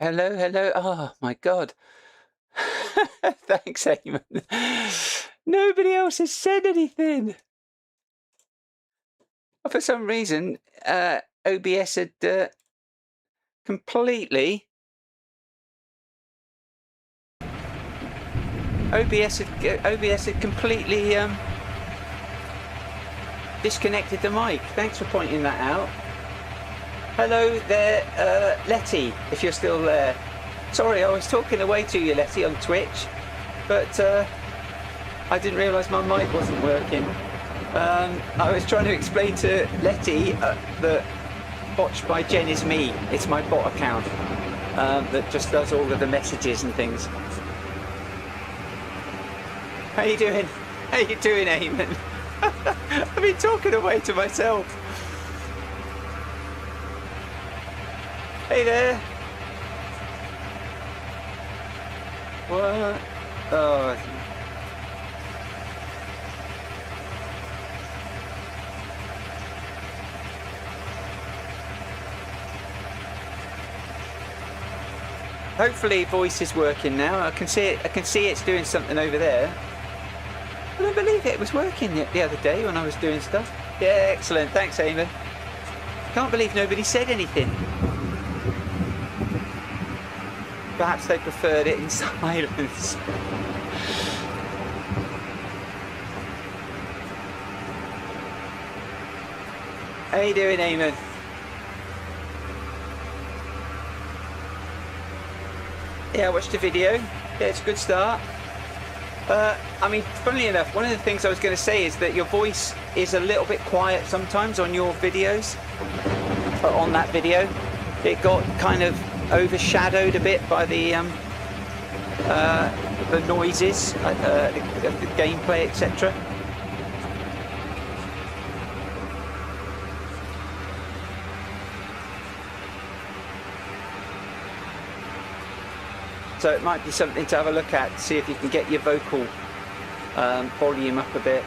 Hello, hello. Oh my God. Thanks, Eamon. Nobody else has said anything. For some reason, OBS had completely. OBS had completely disconnected the mic. Thanks for pointing that out. Hello there, Letty, if you're still there. Sorry, I was talking away to you, Letty, on Twitch, but I didn't realise my mic wasn't working. I was trying to explain to Letty that Watched by Jen is me. It's my bot account that just does all of the messages and things. How you doing? How you doing, Eamon? I've been talking away to myself. Hey there. What? Oh. Hopefully voice is working now. I can see it. I can see it's doing something over there. I don't believe it was working the other day when I was doing stuff. Yeah, excellent. Thanks, Eamon. Can't believe nobody said anything. Perhaps they preferred it in silence. How you doing, Eamon? Yeah, I watched the video. Yeah, it's a good start. I mean, funnily enough, one of the things I was going to say is that your voice is a little bit quiet sometimes on your videos. On that video, it got kind of overshadowed a bit by the noises, the gameplay, etc. So it might be something to have a look at, see if you can get your vocal volume up a bit.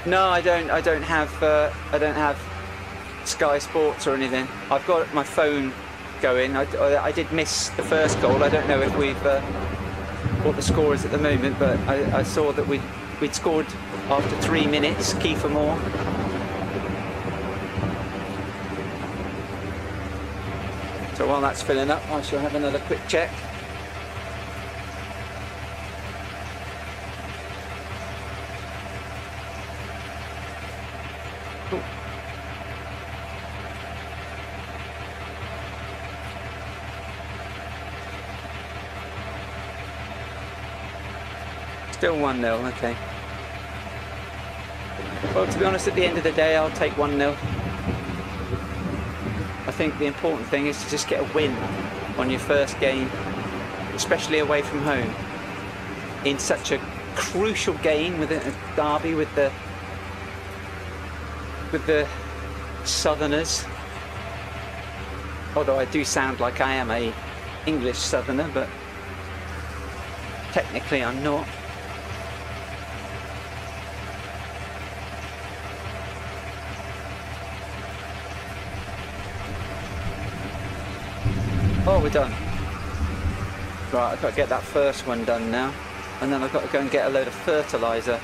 No, I don't have Sky Sports or anything. I've got my phone going. I did miss the first goal. I don't know if we've what the score is at the moment, but I saw that we'd scored after 3 minutes. Kiefer Moore. So while that's filling up, I shall have another quick check. Cool. Still 1-0, okay. Well, to be honest, at the end of the day, I'll take 1-0. I think the important thing is to just get a win on your first game, especially away from home, in such a crucial game with a derby with the Southerners. Although I do sound like I am a English Southerner, but technically I'm not. Oh, we're done. Right, I've got to get that first one done now, and then I've got to go and get a load of fertiliser.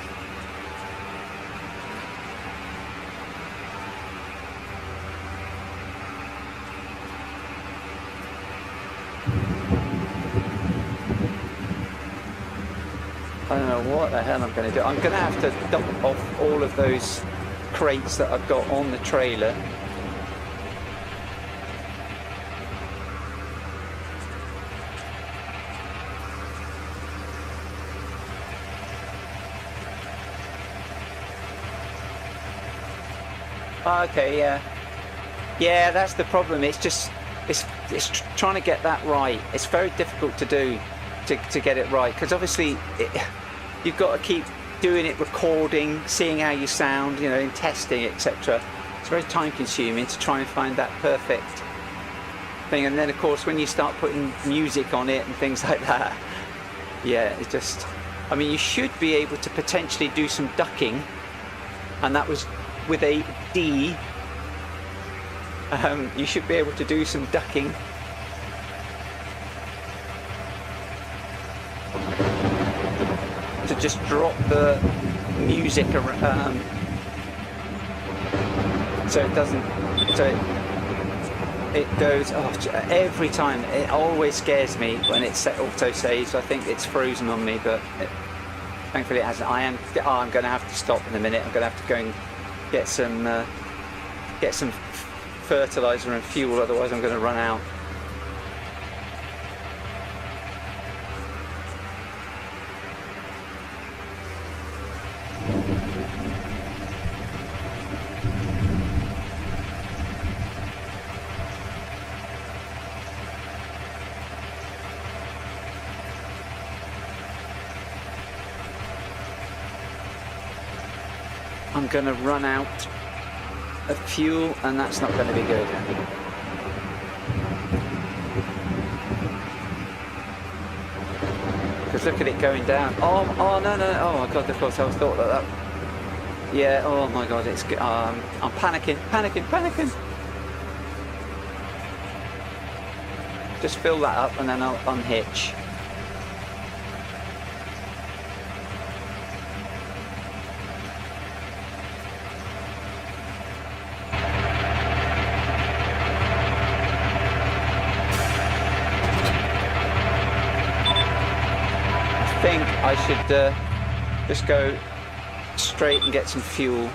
I don't know what the hell I'm going to do. I'm going to have to dump off all of those crates that I've got on the trailer. Okay, yeah, that's the problem. It's just it's trying to get that right. It's very difficult to do to get it right, because obviously you've got to keep doing it, recording, seeing how you sound, you know, in testing, etc. It's very time consuming to try and find that perfect thing. And then of course when you start putting music on it and things like that, yeah, it's just, I mean, you should be able to potentially do some ducking, and that was with a D, you should be able to do some ducking. To just drop the music around, so it doesn't, so it goes, oh, every time. It always scares me when it's auto saves. I think it's frozen on me, but thankfully it hasn't. I'm going to have to stop in a minute. I'm going to have to go and get some fertiliser and fuel, otherwise I'm going to run out. I'm going to run out of fuel, and that's not going to be good. Because look at it going down. Oh no, oh my god, of course I thought that. Yeah, oh my god, it's I'm panicking. Just fill that up and then I'll unhitch. I think I should just go straight and get some fuel.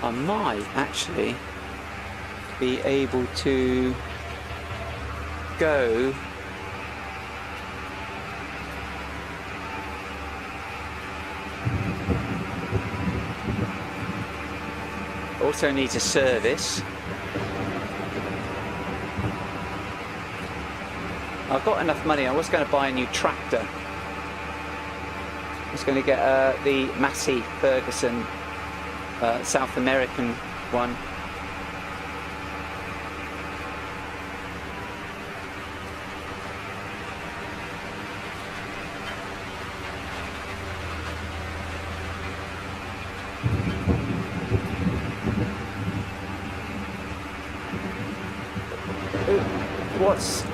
I might actually be able to go also needs a service. I've got enough money. I was going to buy a new tractor. I was going to get the Massey Ferguson South American one.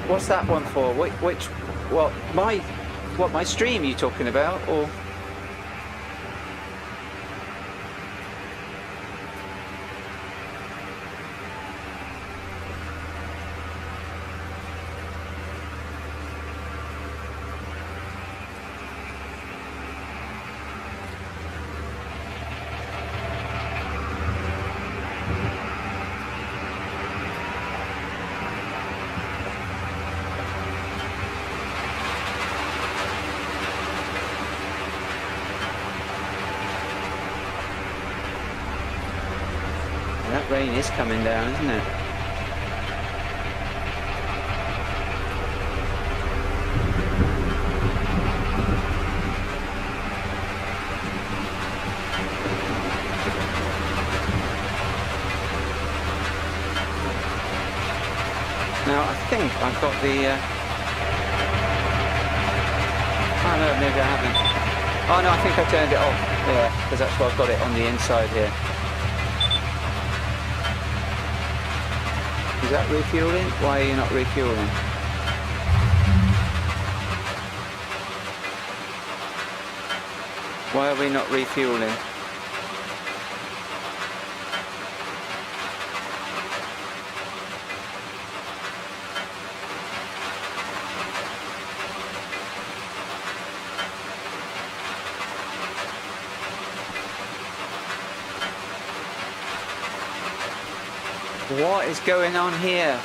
What's that one for? My stream are you talking about, or? That rain is coming down, isn't it? Now I think I've got the oh no, maybe I haven't. Oh no, I think I turned it off. Yeah, because that's why I've got it on the inside here. Is that refueling? Why are you not refueling? Why are we not refueling? What is going on here?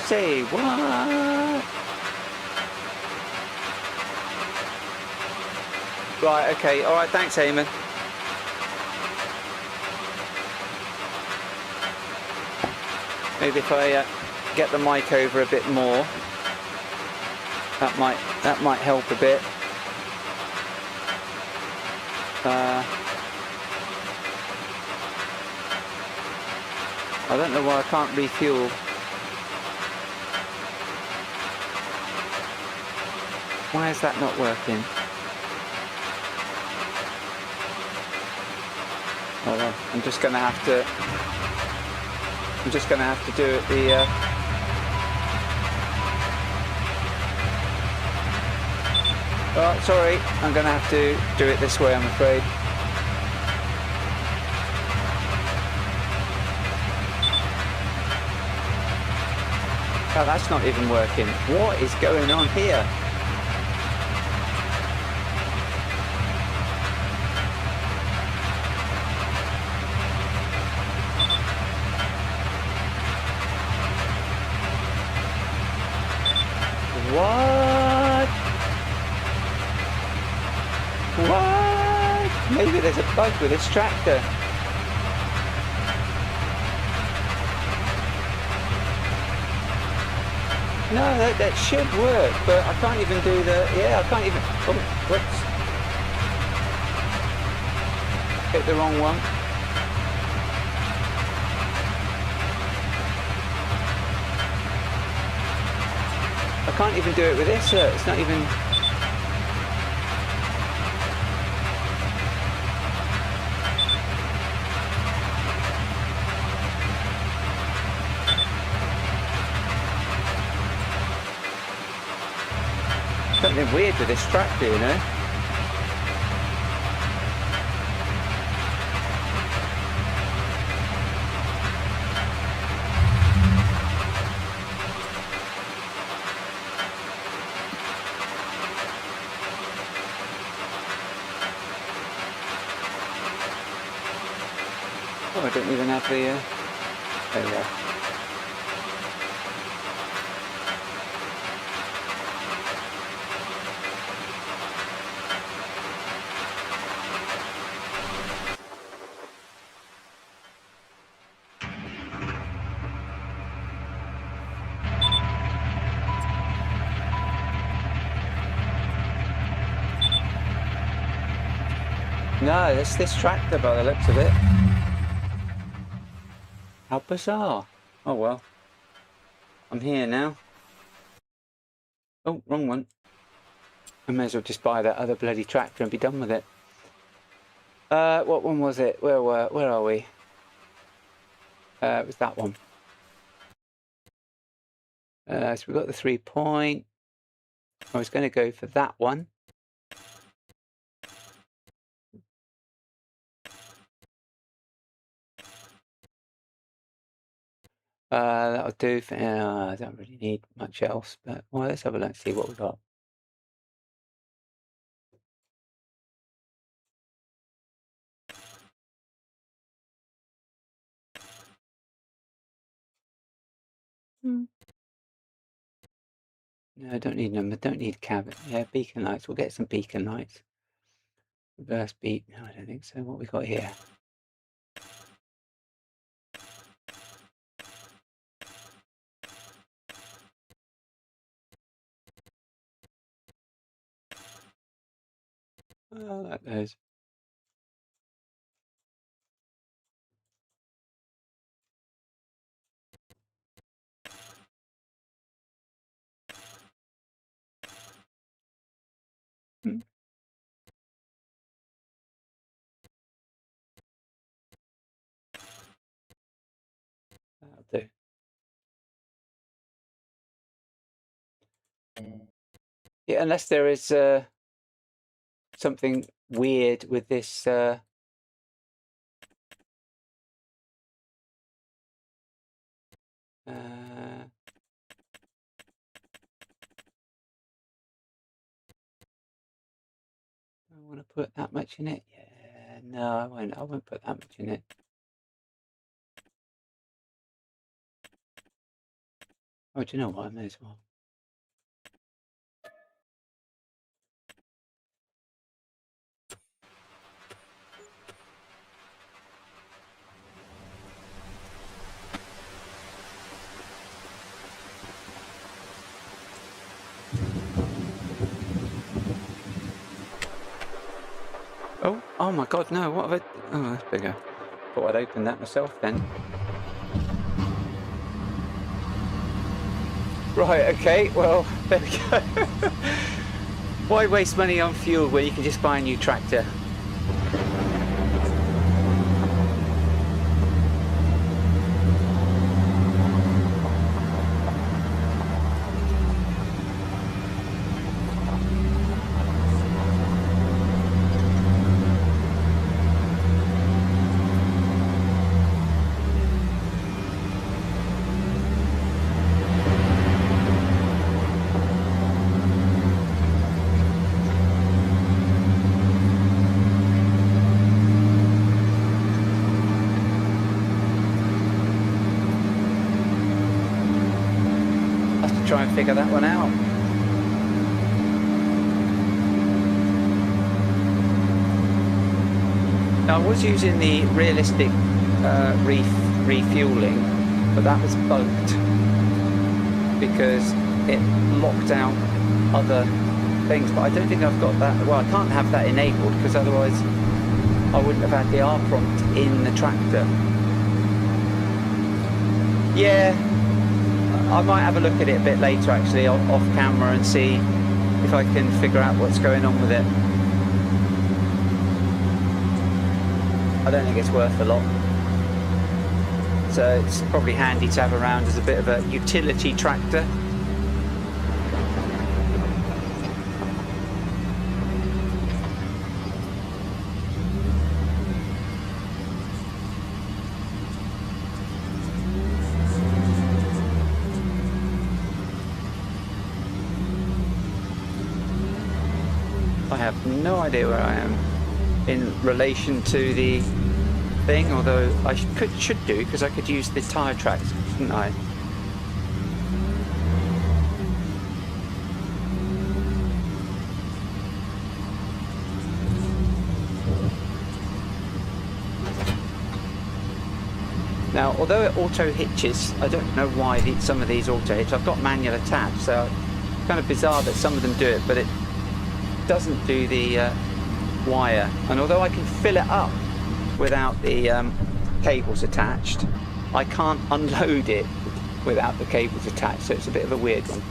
Say what? Right, okay, alright, thanks Eamon. Maybe if I get the mic over a bit more. That might help a bit. I don't know why I can't refuel. Why is that not working? Oh well, I'm just gonna have to do it oh, sorry, I'm gonna have to do it this way, I'm afraid. Oh, that's not even working. What is going on here? What? What? Maybe there's a bug with this tractor. No, that should work, but I can't even do the... Yeah, I can't even... Oh, whoops. Hit the wrong one. I can't even do it with this, it's not even... Something weird with this tractor, you know? Oh, I don't even have the... there we go. No, it's this tractor by the looks of it. How bizarre. Oh well. I'm here now. Oh, wrong one. I may as well just buy that other bloody tractor and be done with it. What one was it? Where are we? It was that one. So we got the 3-point. I was going to go for that one. That'll do for I don't really need much else, but well, let's have a look, see what we got. No, I don't need them. I don't need cabin. Yeah, beacon lights. We'll get some beacon lights. Reverse beat. No, I don't think so. What we got here? Oh, that goes. Hmm. That'll do. Yeah, unless there is something weird with this. I want to put that much in it. Yeah, no, I won't. I won't put that much in it. Oh, do you know what? I may as well. Oh my god, no, what have I... Oh, that's bigger. Thought I'd open that myself then. Right, okay, well, there we go. Why waste money on fuel when you can just buy a new tractor? Try and figure that one out. Now, I was using the realistic refueling, but that was bugged because it locked out other things. But I don't think I've got that. Well, I can't have that enabled because otherwise I wouldn't have had the R prompt in the tractor. Yeah. I might have a look at it a bit later actually off camera and see if I can figure out what's going on with it. I don't think it's worth a lot. So it's probably handy to have around as a bit of a utility tractor. I have no idea where I am in relation to the thing, although I should do because I could use the tyre tracks, couldn't I? Now, although it auto hitches, I don't know why some of these auto hitch. I've got manual attach, so it's kind of bizarre that some of them do it, but it doesn't do the wire. And although I can fill it up without the cables attached, I can't unload it without the cables attached, so it's a bit of a weird one.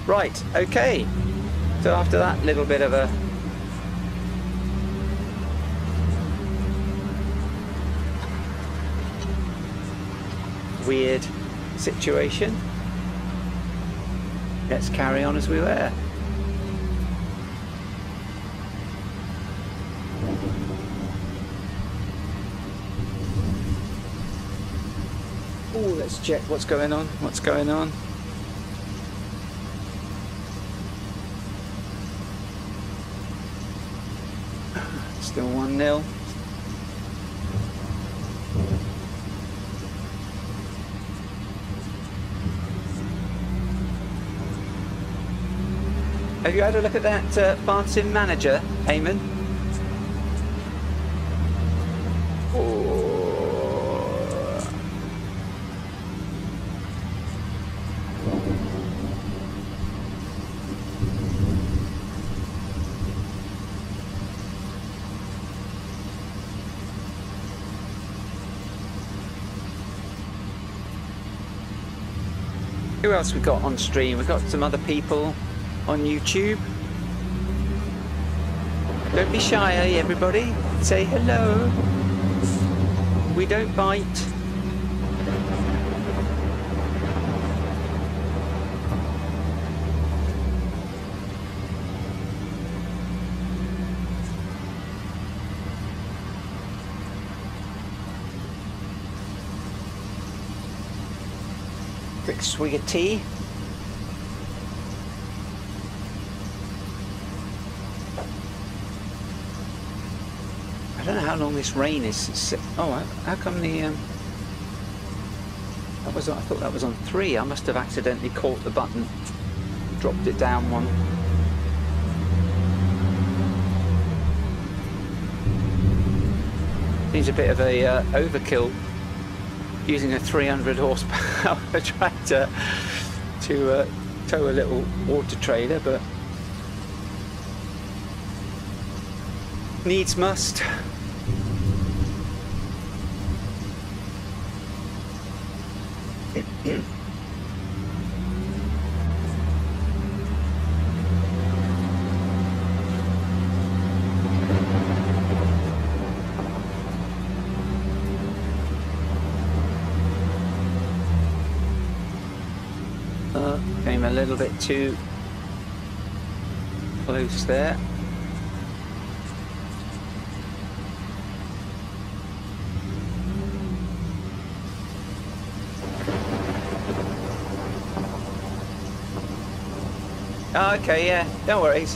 Right, okay, so after that little bit of a weird situation, let's carry on as we were. Oh, let's check what's going on. What's going on? Still 1-0. Have you had a look at that Farm Sim Manager, Eamon? Who else we got on stream? We've got some other people on YouTube. Don't be shy, everybody. Say hello. We don't bite. Quick swig of tea. I don't know how long this rain is. Oh, how come the that was? I thought that was on 3. I must have accidentally caught the button, dropped it down one. Seems a bit of a overkill using a 300 horsepower tractor to tow a little water trailer, but needs must. Came a little bit too close there. Oh, okay, yeah, no worries.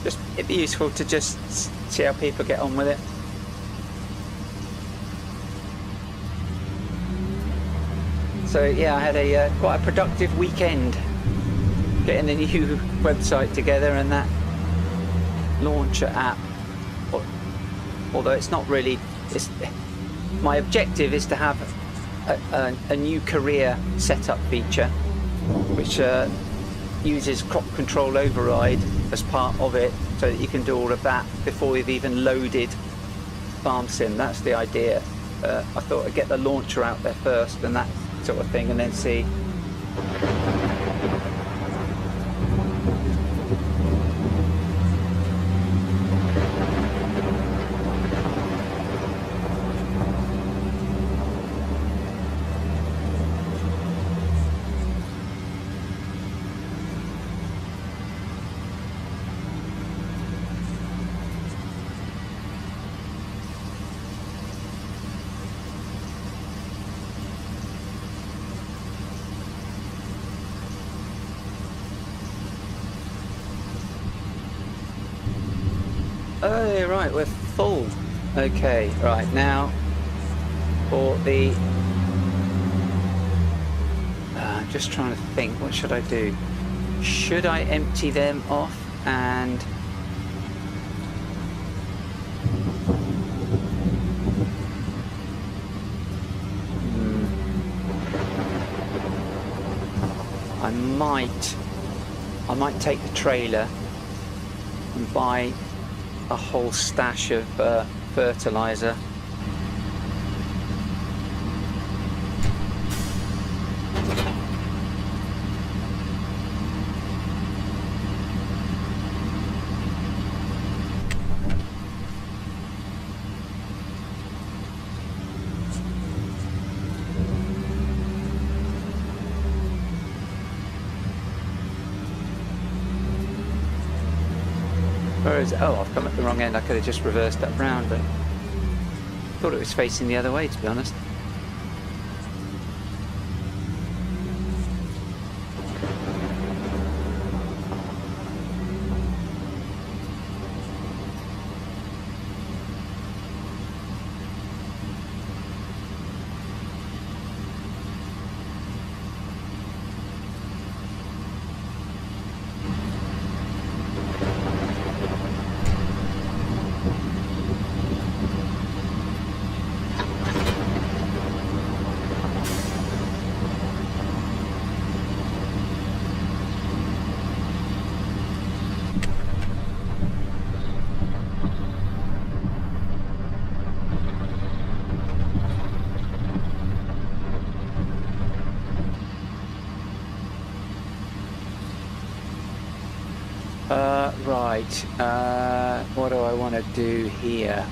Just, it'd be useful to just see how people get on with it. So yeah, I had a quite a productive weekend getting the new website together and that launcher app. Although it's not really, my objective is to have a new career setup feature which uses crop control override as part of it, so that you can do all of that before we've even loaded Farm Sim. That's the idea. I thought I'd get the launcher out there first and that sort of thing, and then see. Oh, right, we're full. Okay, right, now for the... I'm just trying to think, what should I do? Should I empty them off and... I might take the trailer and buy a whole stash of fertiliser. Oh, I've come at the wrong end. I could have just reversed that round, but thought it was facing the other way, to be honest. What do I want to do here?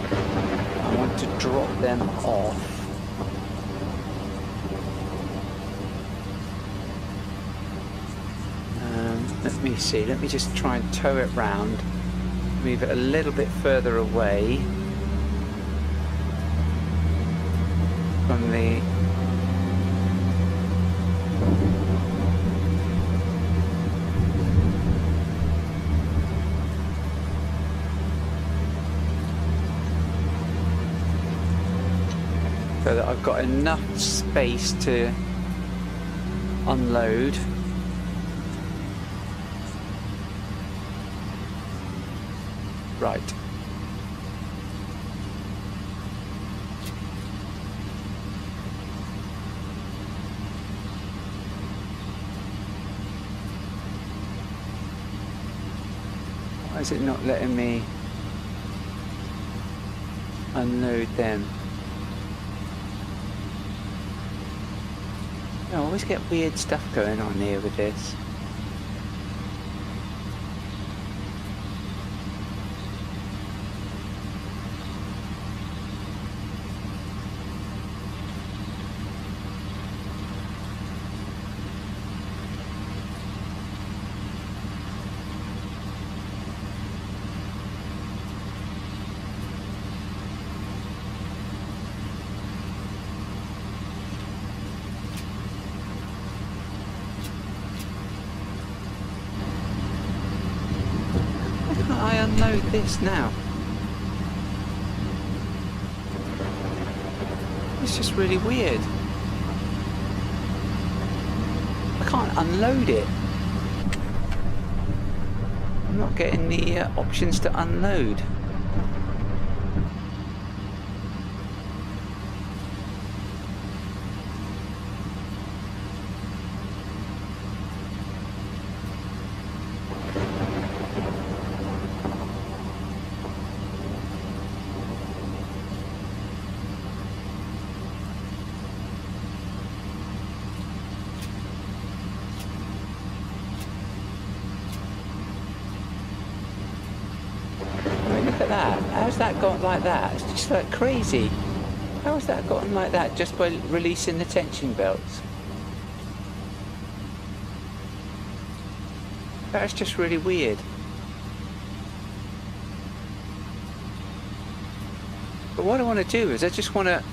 I want to drop them off. Let me see, let me just try and tow it round, move it a little bit further away from the... so that I've got enough space to unload. Right. Why is it not letting me unload them? I always get weird stuff going on here with this. I unload this now. It's just really weird. I can't unload it. I'm not getting the options to unload. Look at that. How's that got like that? It's just like crazy. How has that gotten like that just by releasing the tension belts? That's just really weird. But what I want to do is I just want to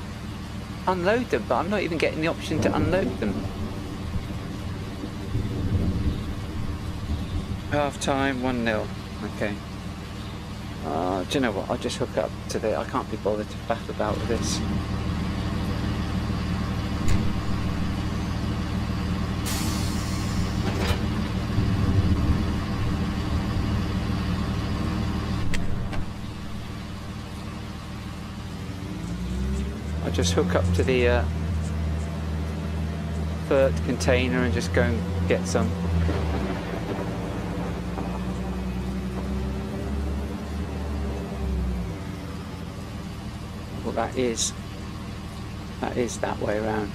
unload them, but I'm not even getting the option to unload them. Half time, 1-0. Okay. Do you know what? I'll just hook up to the... I can't be bothered to faff about with this. I'll just hook up to the fert container and just go and get some. Well, that is that way around.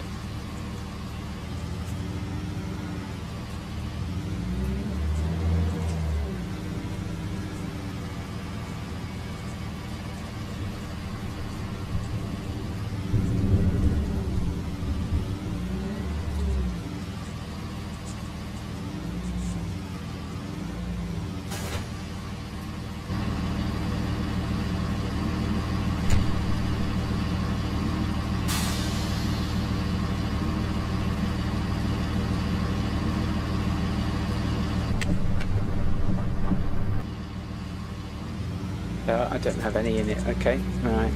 I don't have any in it. Okay, all right.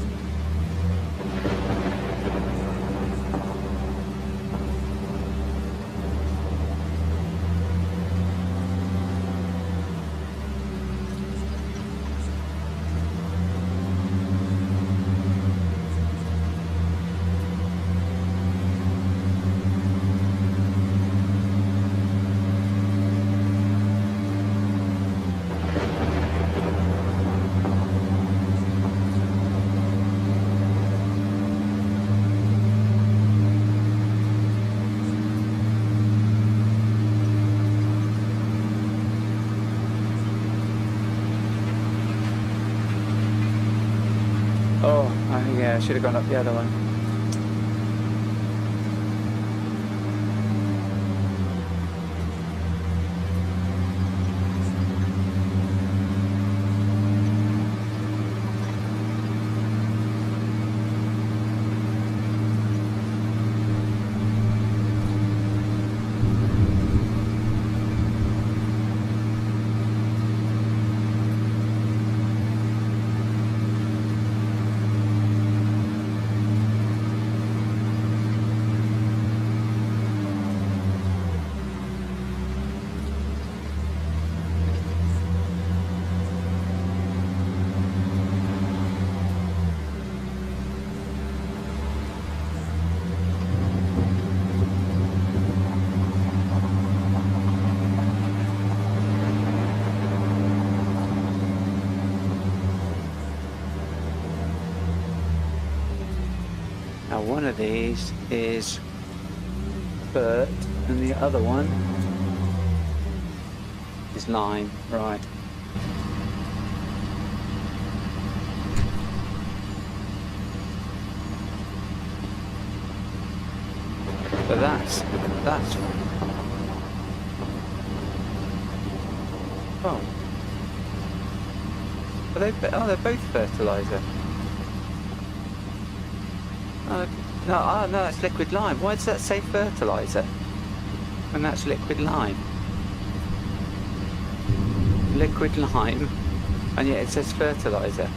Yeah, I should have gone up the other one. one of these is Bert and the other one is lime, right. So that's oh. They're both fertiliser. No, that's liquid lime. Why does that say fertiliser? And that's liquid lime. Liquid lime, and yet it says fertiliser.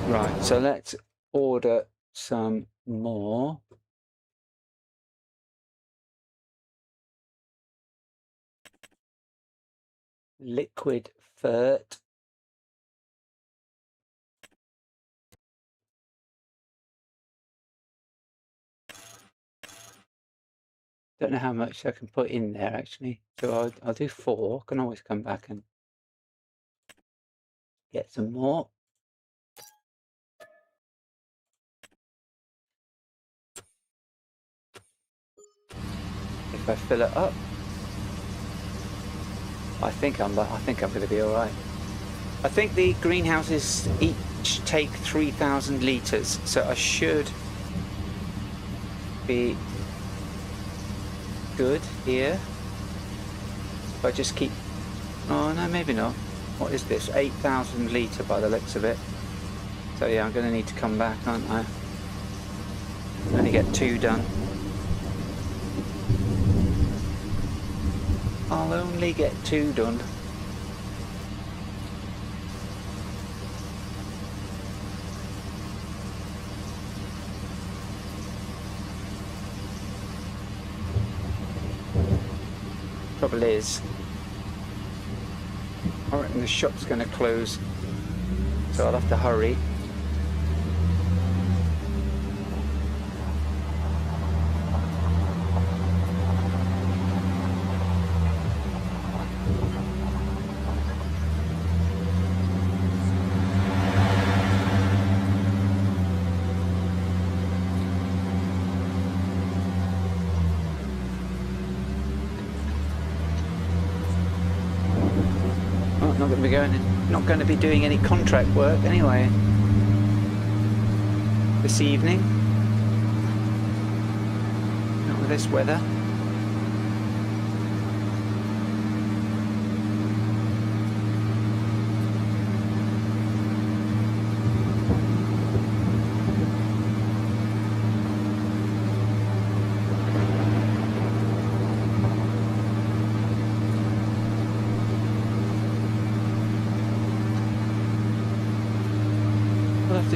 Right, so let's order some more. Liquid fert. Don't know how much I can put in there actually. So I'll do 4. Can always come back and get some more. If I fill it up, I think I'm going to be all right. I think the greenhouses each take 3,000 litres, so I should be good here. If I just keep, oh no, maybe not. What is this? 8,000 litre by the looks of it. So yeah, I'm going to need to come back, aren't I? Only get 2 done. I'll only get 2 done. Trouble is, I reckon the shop's going to close, so I'll have to hurry. Not going to be doing any contract work anyway this evening. Not with this weather.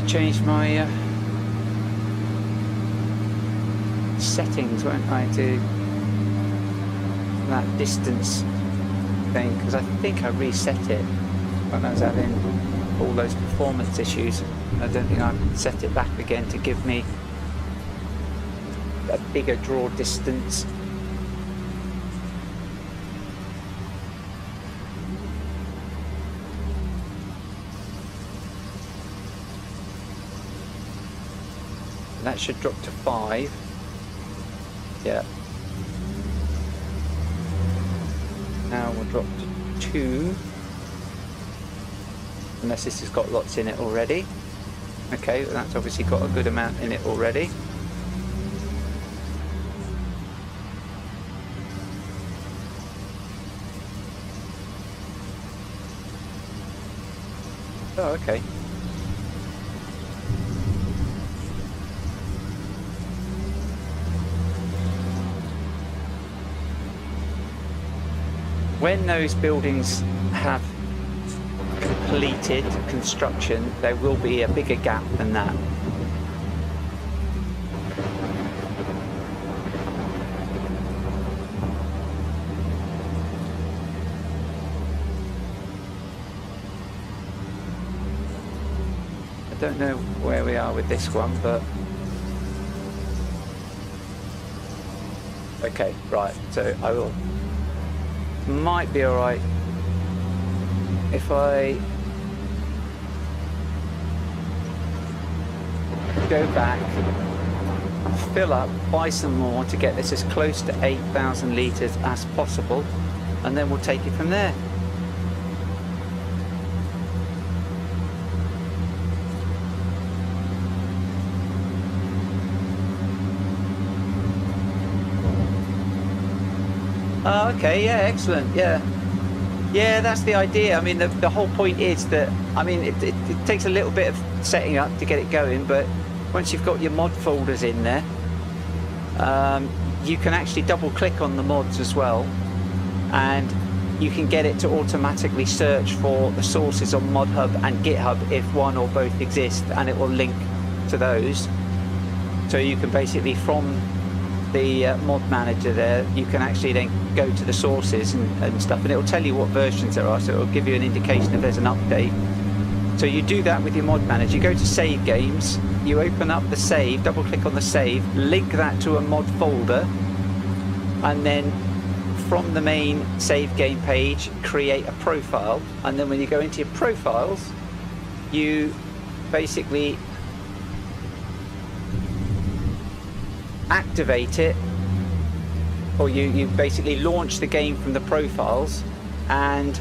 Change my settings, won't I, to that distance thing, because I think I reset it when I was having all those performance issues. I don't think I set it back again to give me a bigger draw distance. That should drop to 5. Yeah. Now we'll drop to 2. Unless this has got lots in it already. Okay, well, that's obviously got a good amount in it already. Oh, okay. When those buildings have completed construction, there will be a bigger gap than that. don't know where we are with this one, but okay, right. So I will. Might be all right if I go back, fill up, buy some more to get this as close to 8,000 litres as possible, and then we'll take it from there. Oh, okay, yeah, excellent, yeah. Yeah, that's the idea. I mean, the whole point is that, I mean, it takes a little bit of setting up to get it going, but once you've got your mod folders in there, you can actually double click on the mods as well, and you can get it to automatically search for the sources on ModHub and GitHub if one or both exist, and it will link to those. So you can basically, from the mod manager there, you can actually then go to the sources and stuff, and it will tell you what versions there are, so it will give you an indication if there's an update. So you do that with your mod manager. You go to save games, you open up the save, double click on the save, link that to a mod folder, and then from the main save game page create a profile, and then when you go into your profiles, you basically activate it, or you basically launch the game from the profiles, and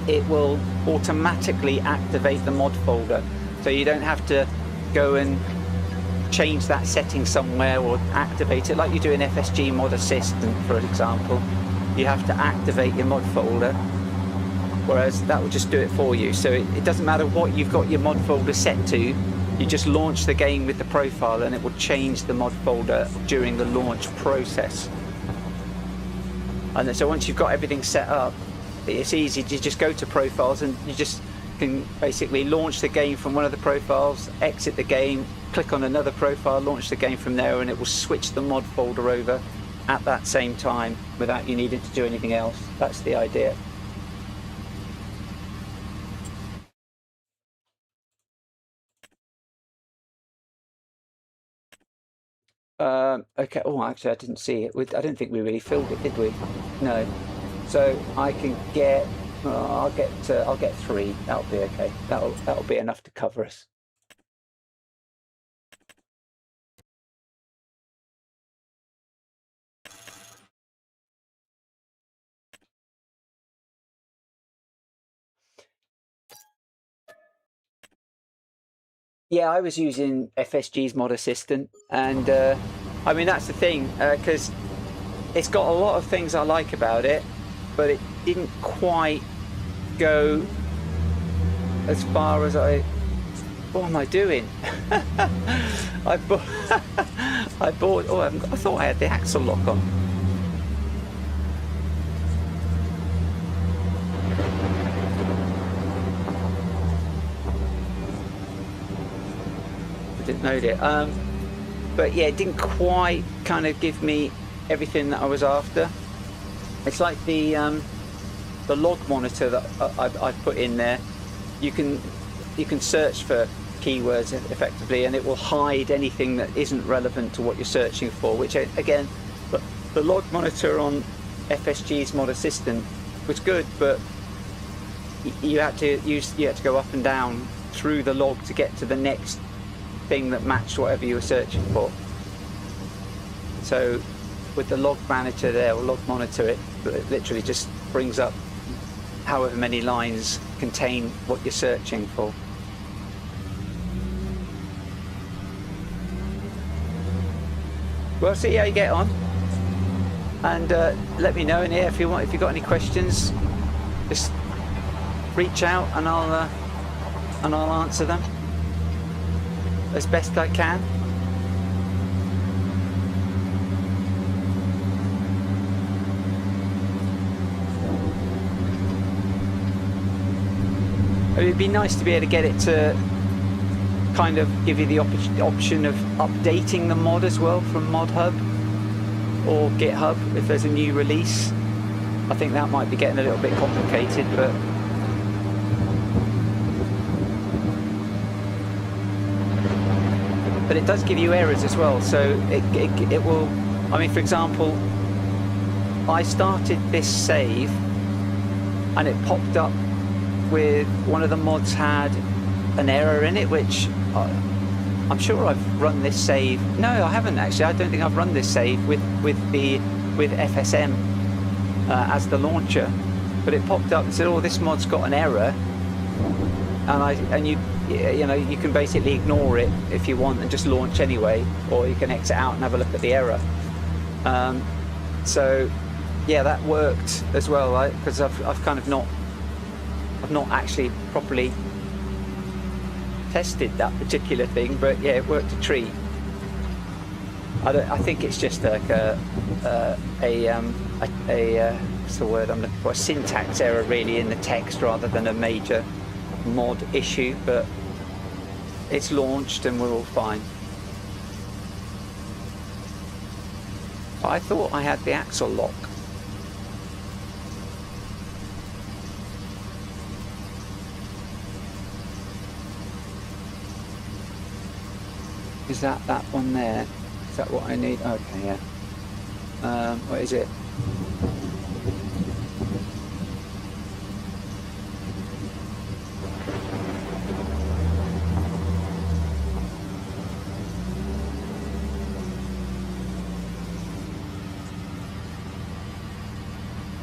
it will automatically activate the mod folder, so you don't have to go and change that setting somewhere or activate it like you do in FSG Mod Assistant, for example. You have to activate your mod folder, whereas that will just do it for you. So it doesn't matter what you've got your mod folder set to, you just launch the game with the profile and it will change the mod folder during the launch process. And so once you've got everything set up, it's easy to just go to profiles, and you just can basically launch the game from one of the profiles, exit the game, click on another profile, launch the game from there, and it will switch the mod folder over at that same time without you needing to do anything else. That's the idea. Okay. Oh, actually, I didn't see it. I don't think we really filled it, did we? No. So I can get. I'll get 3. That'll be okay. That'll be enough to cover us. Yeah, I was using FSG's Mod Assistant, and I mean, that's the thing, because it's got a lot of things I like about it, but it didn't quite go as far as I... What am I doing? I bought... Oh, I thought I had the axle lock on. Didn't know it, but yeah, it didn't quite kind of give me everything that I was after. It's like the log monitor that I've put in there. You can search for keywords effectively, and it will hide anything that isn't relevant to what you're searching for. Which again, the log monitor on FSG's Mod Assistant was good, but you had to go up and down through the log to get to the next thing that matched whatever you were searching for. So with the log manager there, or log monitor, it literally just brings up however many lines contain what you're searching for. Well, see how you get on, and let me know in here if you've got any questions. Just reach out and I'll answer them as best I can. It'd be nice to be able to get it to kind of give you the option of updating the mod as well from ModHub or GitHub if there's a new release. I think that might be getting a little bit complicated, but but it does give you errors as well. So it will, I mean, for example, I started this save and it popped up with one of the mods had an error in it, which I'm sure I've run this save. No, I haven't actually. I don't think I've run this save with FSM as the launcher. But it popped up and said, "Oh, this mod's got an error," and you know, you can basically ignore it if you want and just launch anyway, or you can exit out and have a look at the error. So yeah, that worked as well, right? Because I've kind of not actually properly tested that particular thing, but yeah, it worked a treat. I think it's just like what's the word I'm looking for? A syntax error really in the text rather than a major mod issue, but it's launched and we're all fine. I thought I had the axle lock. Is that one there? Is that what I need? Okay, yeah. What is it?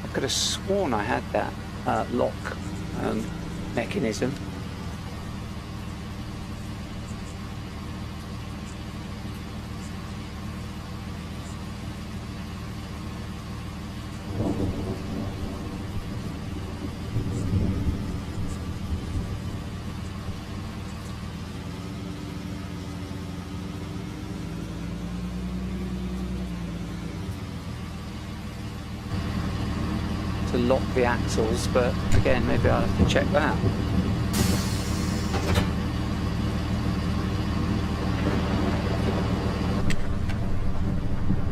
I could have sworn I had that lock mechanism. To lock the axles, but again, maybe I'll have to check that.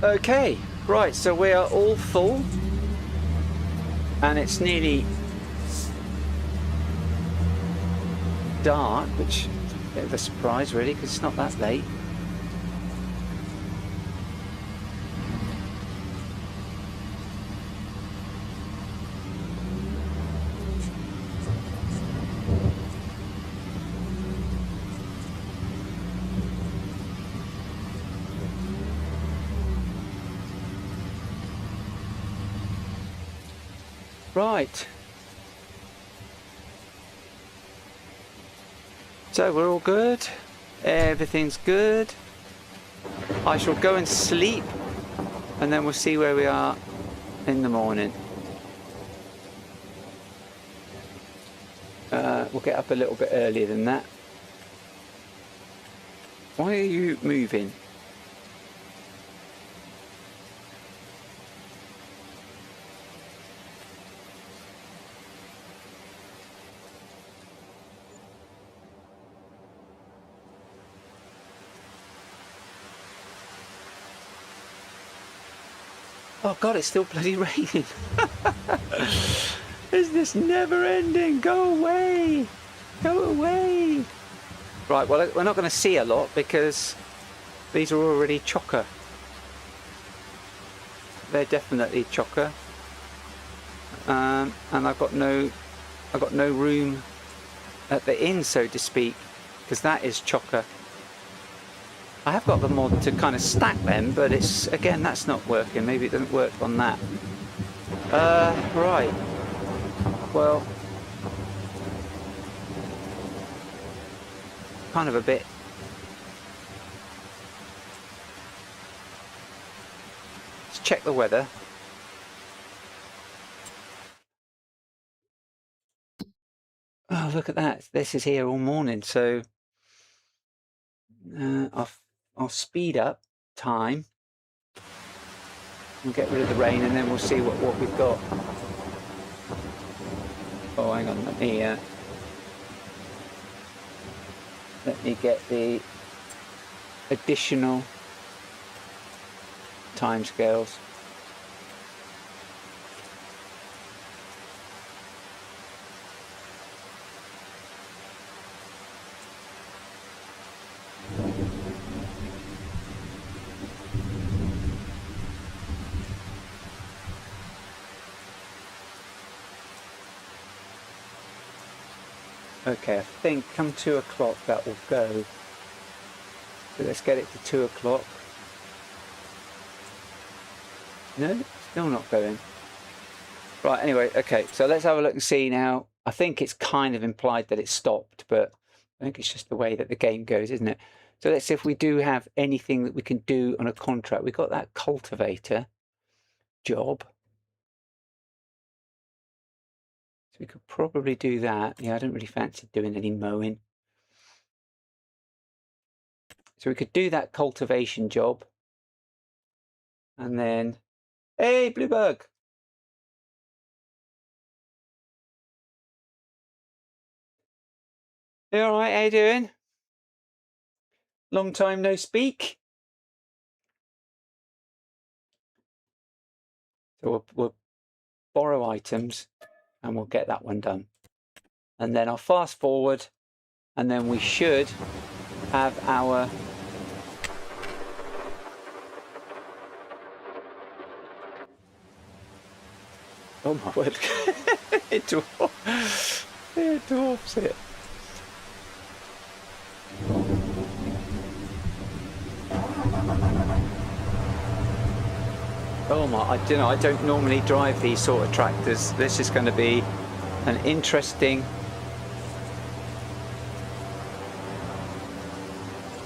Okay, right, so we are all full and it's nearly dark, which is a bit of a surprise really, because it's not that late. Right, so we're all good, everything's good. I shall go and sleep and then we'll see where we are in the morning. We'll get up a little bit earlier than that. Why are you moving? Oh God, it's still bloody raining. Is this never ending? Go away! Go away! Right, well, we're not going to see a lot because these are already chocker. They're definitely chocker. And I've got no room at the inn, so to speak, because that is chocker. I have got the mod to kind of stack them, but it's, again, that's not working. Maybe it doesn't work on that. Right. Well, kind of a bit. Let's check the weather. Oh, look at that. This is here all morning, so I'll speed up time and get rid of the rain, and then we'll see what we've got. Oh, hang on, let me get the additional timescales. Okay, I think come 2 o'clock that will go. So let's get it to 2 o'clock. No, still not going. Right, anyway, okay, so let's have a look and see now. I think it's kind of implied that it stopped, but I think it's just the way that the game goes, isn't it? So let's see if we do have anything that we can do on a contract. We've got that cultivator job. So we could probably do that. Yeah, I don't really fancy doing any mowing. So we could do that cultivation job. And then, hey, Bluebug. You all right? How you doing? Long time no speak. So we'll borrow items and we'll get that one done. And then I'll fast forward and then we should have our oh my word. It dwarfs it. Oh my, I don't normally drive these sort of tractors. This is going to be an interesting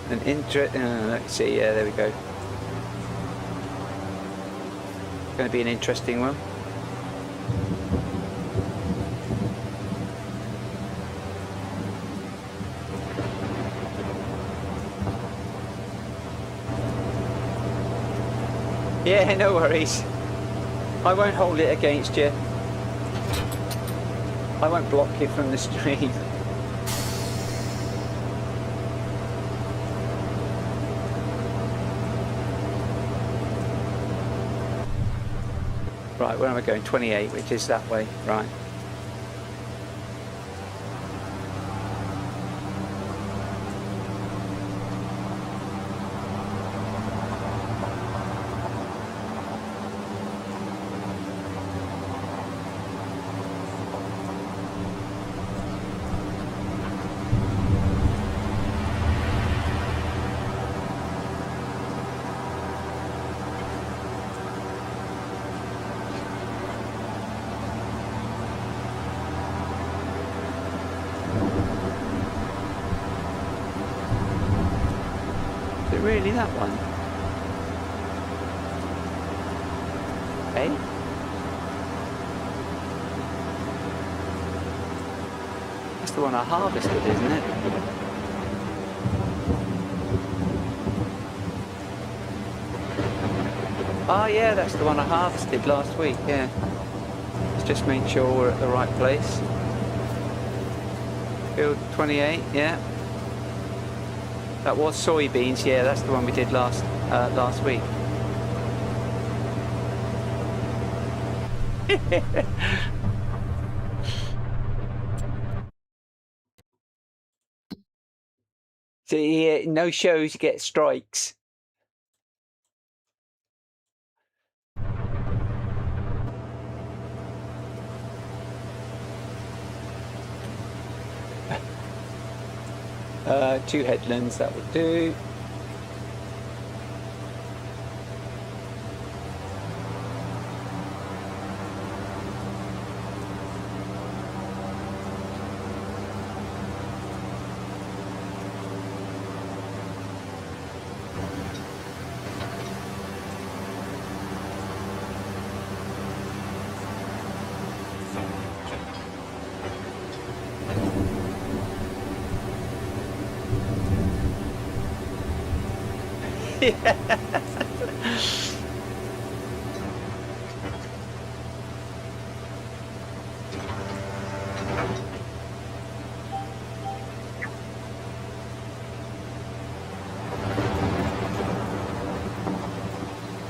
let's see, yeah, there we go. It's going to be an interesting one. Yeah, no worries. I won't hold it against you. I won't block you from the stream. Right, where am I going? 28, which is that way. Right. Really, that one? Eh? That's the one I harvested, isn't it? Oh yeah, that's the one I harvested last week, yeah. Let's just make sure we're at the right place. Field 28, yeah. That was soybeans, yeah, that's the one we did last week. So yeah, no shows, you get strikes. Two headlands, that would do.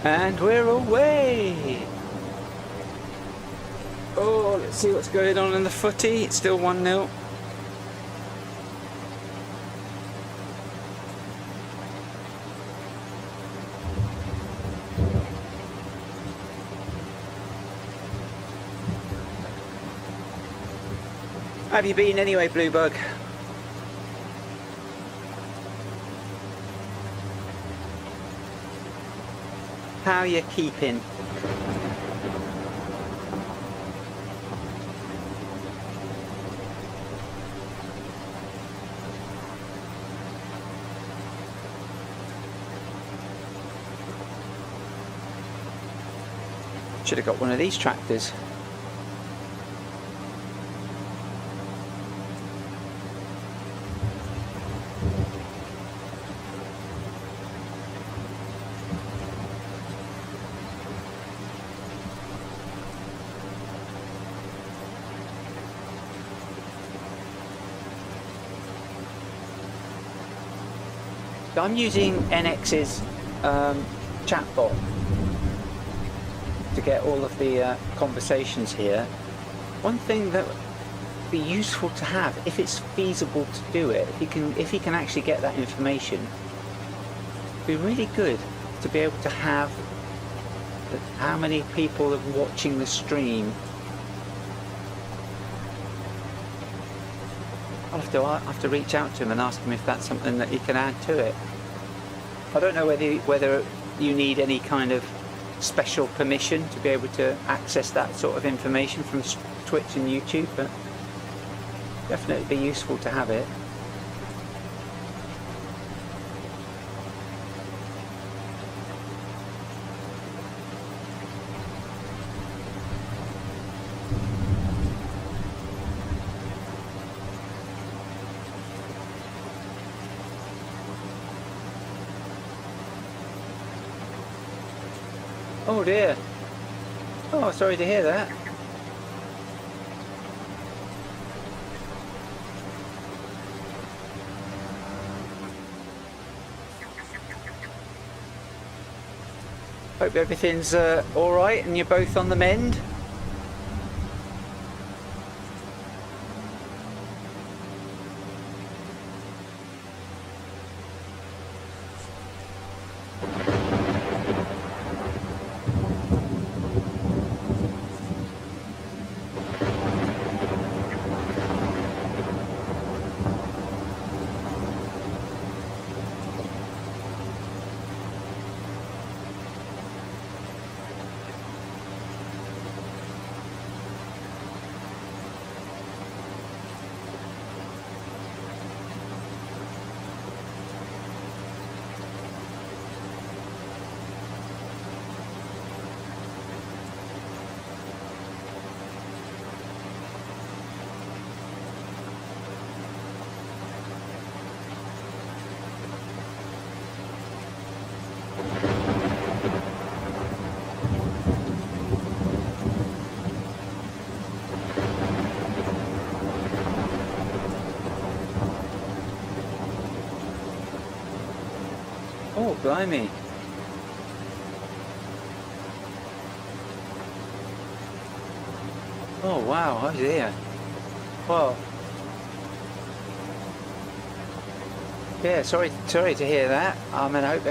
And we're away. Oh, let's see what's going on in the footy. It's still 1-0. How have you been anyway, Bluebug? How you keeping? Should have got one of these tractors. So I'm using NX's chatbot to get all of the conversations here. One thing that would be useful to have, if it's feasible to do it, if he can actually get that information, it'd be really good to be able to have how many people are watching the stream. I'll have to reach out to him and ask him if that's something that he can add to it. I don't know whether you need any kind of special permission to be able to access that sort of information from Twitch and YouTube, but definitely be useful to have it. Oh dear. Oh, sorry to hear that. Hope everything's all right and you're both on the mend. Oh, blimey. Oh, wow. Oh, dear. Well, yeah, sorry to hear that. I mean, I hope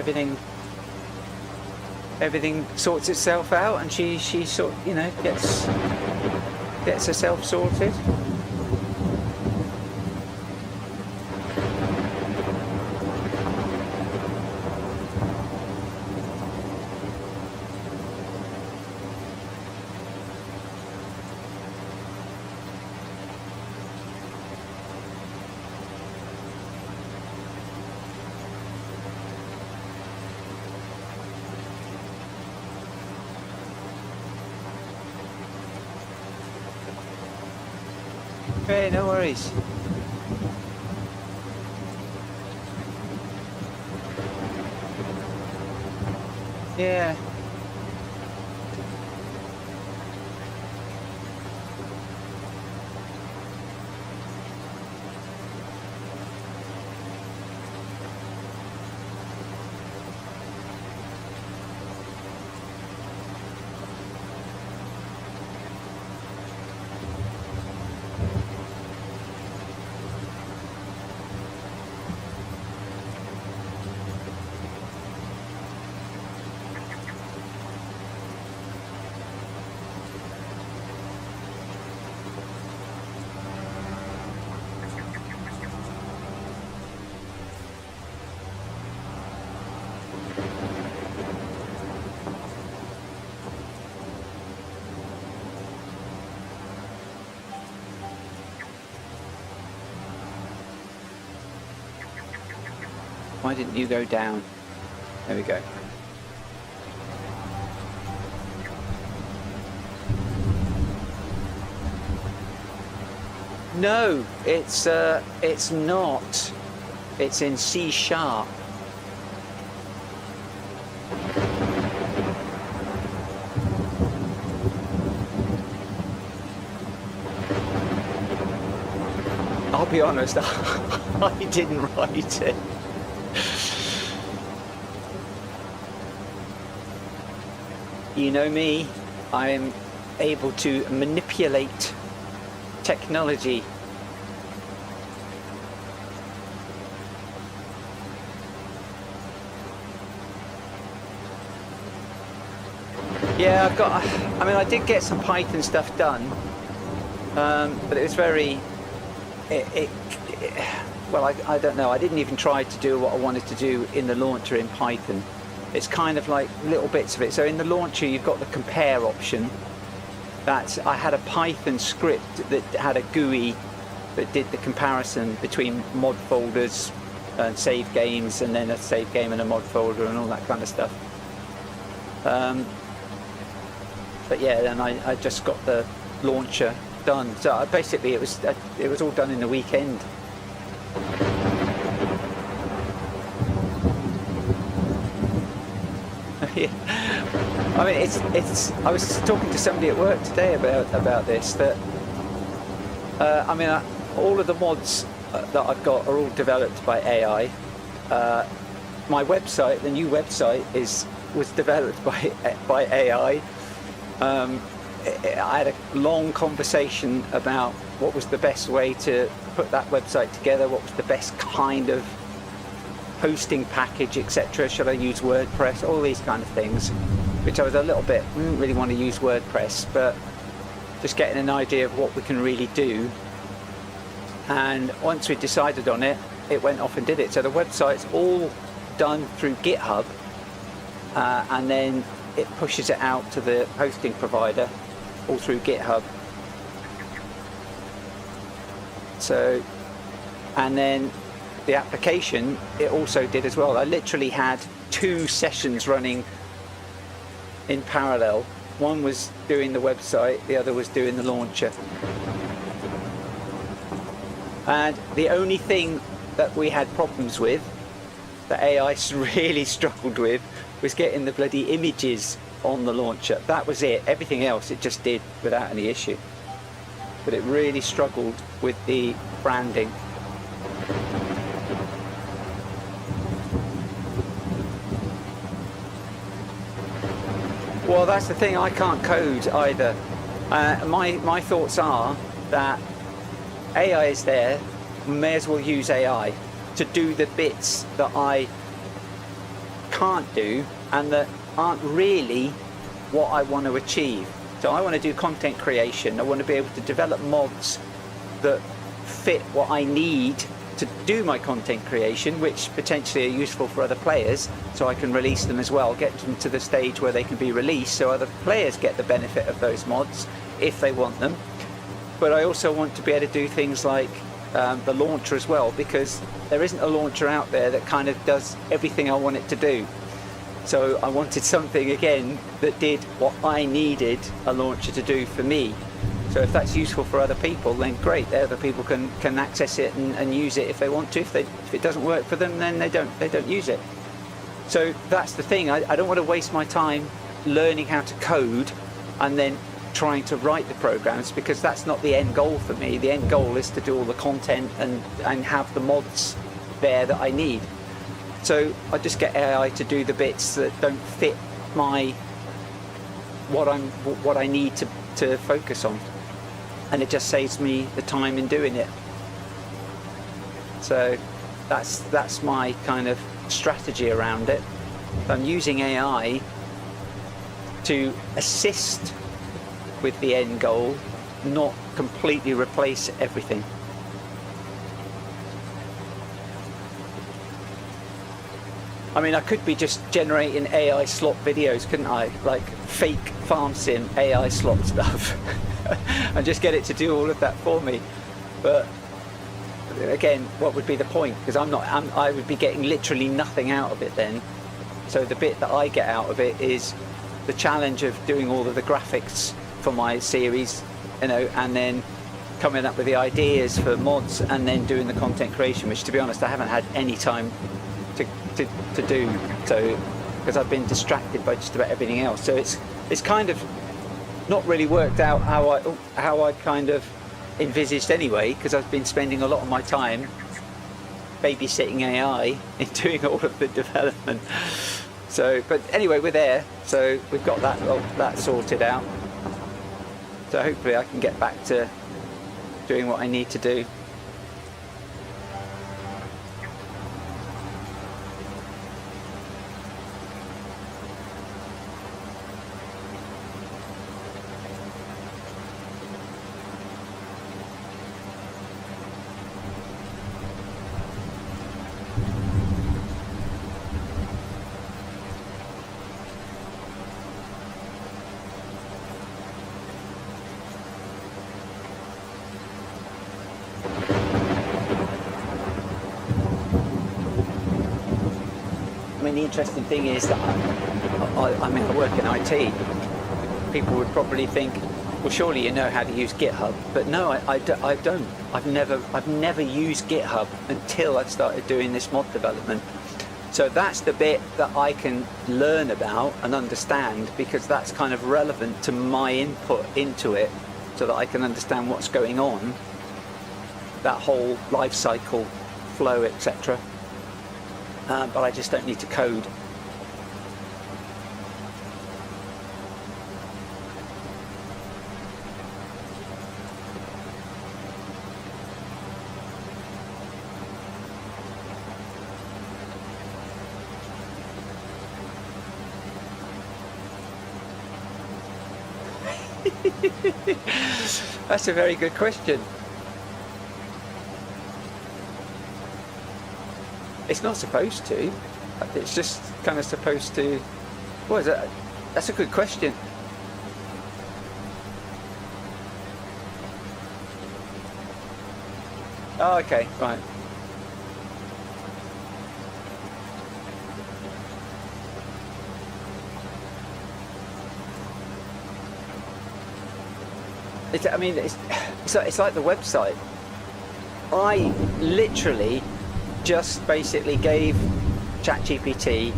everything sorts itself out and she sort, you know, gets herself sorted. Okay, no worries. Yeah. Why didn't you go down? There we go. No, it's not. It's in C#. I'll be honest, I didn't write it. You know me, I'm able to manipulate technology. Yeah, I mean, I did get some Python stuff done, but it was very, well, I don't know, I didn't even try to do what I wanted to do in the launcher in Python. It's kind of like little bits of it. So in the launcher, you've got the compare option. I had a Python script that had a GUI that did the comparison between mod folders and save games, and then a save game and a mod folder and all that kind of stuff. But yeah, then I just got the launcher done. So basically, it was all done in the weekend. Yeah. I mean, it's. I was talking to somebody at work today about this. That I mean, all of the mods that I've got are all developed by AI. My website, the new website, was developed by AI. I had a long conversation about what was the best way to put that website together. What was the best kind of hosting package, etc. Should I use WordPress? All these kind of things, which I was a little bit, didn't really want to use WordPress, but just getting an idea of what we can really do. And once we decided on it, it went off and did it. So the website's all done through GitHub, and then it pushes it out to the hosting provider all through GitHub. So, and then the application, it also did as well. I literally had 2 sessions running in parallel. One was doing the website, the other was doing the launcher. And the only thing that we had problems with, that AI really struggled with, was getting the bloody images on the launcher. That was it. Everything else it just did without any issue. But it really struggled with the branding. Well, that's the thing, I can't code either. My thoughts are that AI is there, may as well use AI to do the bits that I can't do and that aren't really what I want to achieve. So I want to do content creation, I want to be able to develop mods that fit what I need to do my content creation, which potentially are useful for other players, so I can release them as well, get them to the stage where they can be released so other players get the benefit of those mods if they want them. But I also want to be able to do things like the launcher as well, because there isn't a launcher out there that kind of does everything I want it to do. So I wanted something again that did what I needed a launcher to do for me. So if that's useful for other people, then great. The other people can access it and use it if they want to. If it doesn't work for them, then they don't use it. So that's the thing. I don't want to waste my time learning how to code and then trying to write the programs, because that's not the end goal for me. The end goal is to do all the content and have the mods there that I need. So I just get AI to do the bits that don't fit what I need to focus on, and it just saves me the time in doing it. So that's my kind of strategy around it. I'm using AI to assist with the end goal, not completely replace everything. I mean, I could be just generating AI slot videos, couldn't I? Like fake farm sim AI slot stuff and just get it to do all of that for me. But again, what would be the point? Because I would be getting literally nothing out of it then. So the bit that I get out of it is the challenge of doing all of the graphics for my series, you know, and then coming up with the ideas for mods, and then doing the content creation, which, to be honest, I haven't had any time to do. So, because I've been distracted by just about everything else. So it's kind of not really worked out how I kind of envisaged anyway, because I've been spending a lot of my time babysitting AI and doing all of the development. So, but anyway, we're there. So we've got that sorted out. So hopefully I can get back to doing what I need to do. I mean, the interesting thing is that I mean, I work in IT. People would probably think, well, surely you know how to use GitHub, but no, I don't. I've never used GitHub until I started doing this mod development. So that's the bit that I can learn about and understand, because that's kind of relevant to my input into it, so that I can understand what's going on, that whole life cycle, flow, etc. But I just don't need to code. That's a very good question. It's not supposed to. It's just kind of supposed to. What is that? That's a good question. Oh, okay, right. I mean, it's like the website. I literally just basically gave ChatGPT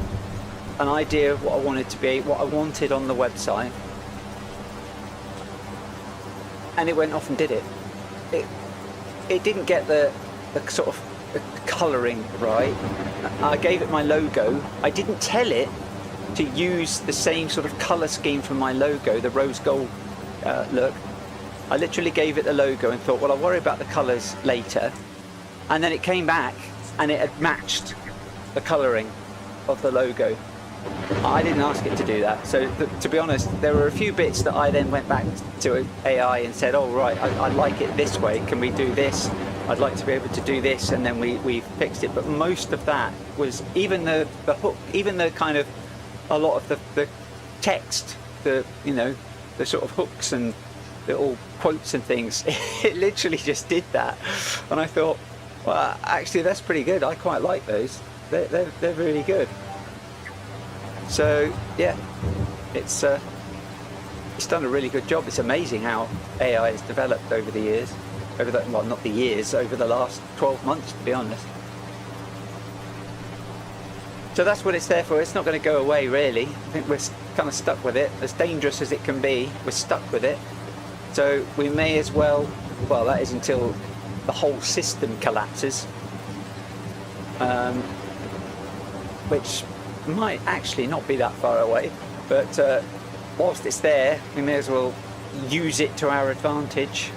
an idea of what I wanted to be, what I wanted on the website, and it went off and did it. It didn't get the sort of the colouring right. I gave it my logo. I didn't tell it to use the same sort of colour scheme for my logo, the rose gold look. I literally gave it the logo and thought, well, I'll worry about the colours later. And then it came back and it had matched the colouring of the logo. I didn't ask it to do that. So to be honest, there were a few bits that I then went back to AI and said, oh right, I like it this way, can we do this? I'd like to be able to do this, and then we fixed it. But most of that was, even the hook, even the kind of, a lot of the text, the sort of hooks and little quotes and things, it literally just did that. And I thought, well, actually that's pretty good. I quite like those. They're really good. So yeah, it's done a really good job. It's amazing how AI has developed over the years, over the last 12 months, to be honest. So that's what it's there for. It's not going to go away, really. I think we're kind of stuck with it. As dangerous as it can be, we're stuck with it. So we may as well that is until the whole system collapses, which might actually not be that far away, but whilst it's there, we may as well use it to our advantage.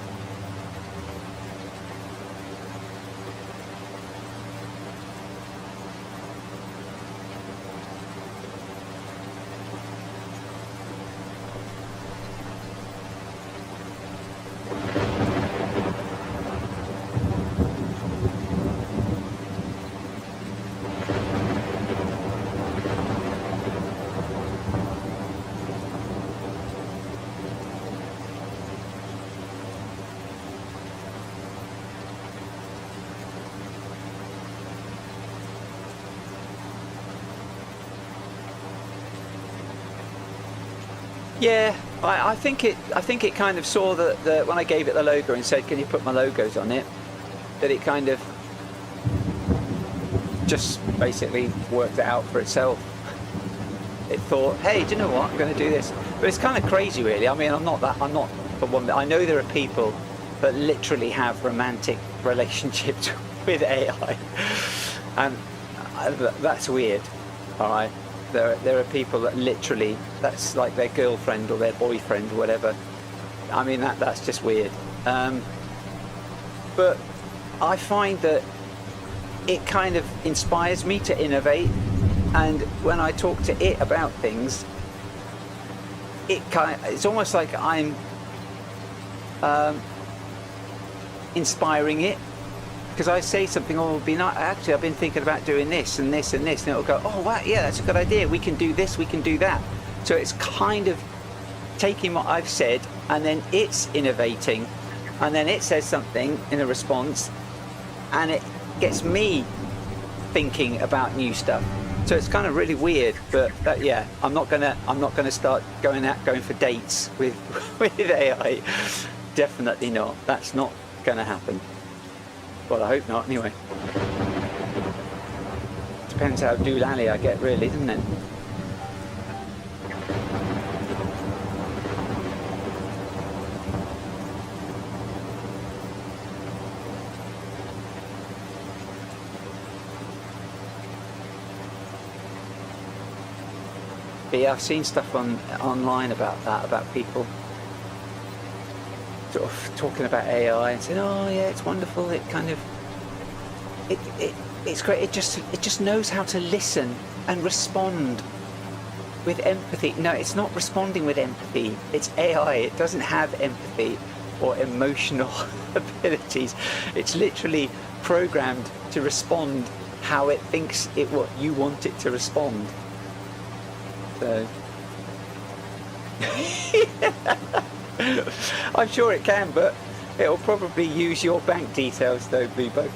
Yeah, I think it kind of saw the when I gave it the logo and said, "Can you put my logos on it?" That it kind of just basically worked it out for itself. It thought, "Hey, do you know what? I'm going to do this." But it's kind of crazy, really. I mean, I'm not the one. I know there are people that literally have romantic relationships with AI, and that's weird. All right. There are people that literally, that's like their girlfriend or their boyfriend or whatever. I mean, that's just weird. But I find that it kind of inspires me to innovate, and when I talk to it about things, it's almost like I'm inspiring it. Because I say something, oh, actually I've been thinking about doing this and this and this, and it'll go, oh wow, yeah, that's a good idea, we can do this, we can do that. So it's kind of taking what I've said, and then it's innovating, and then it says something in a response, and it gets me thinking about new stuff. So it's kind of really weird, but yeah, I'm not gonna start going for dates with AI. Definitely not. That's not gonna happen. Well, I hope not, anyway. Depends how doolally I get, really, doesn't it? But yeah, I've seen stuff online about that, about people sort of talking about AI and saying, oh yeah, it's wonderful, it kind of it's great, it just knows how to listen and respond with empathy. No, it's not responding with empathy, it's AI. It doesn't have empathy or emotional abilities. It's literally programmed to respond how it thinks what you want it to respond. So I'm sure it can, but it'll probably use your bank details though, Bluebug.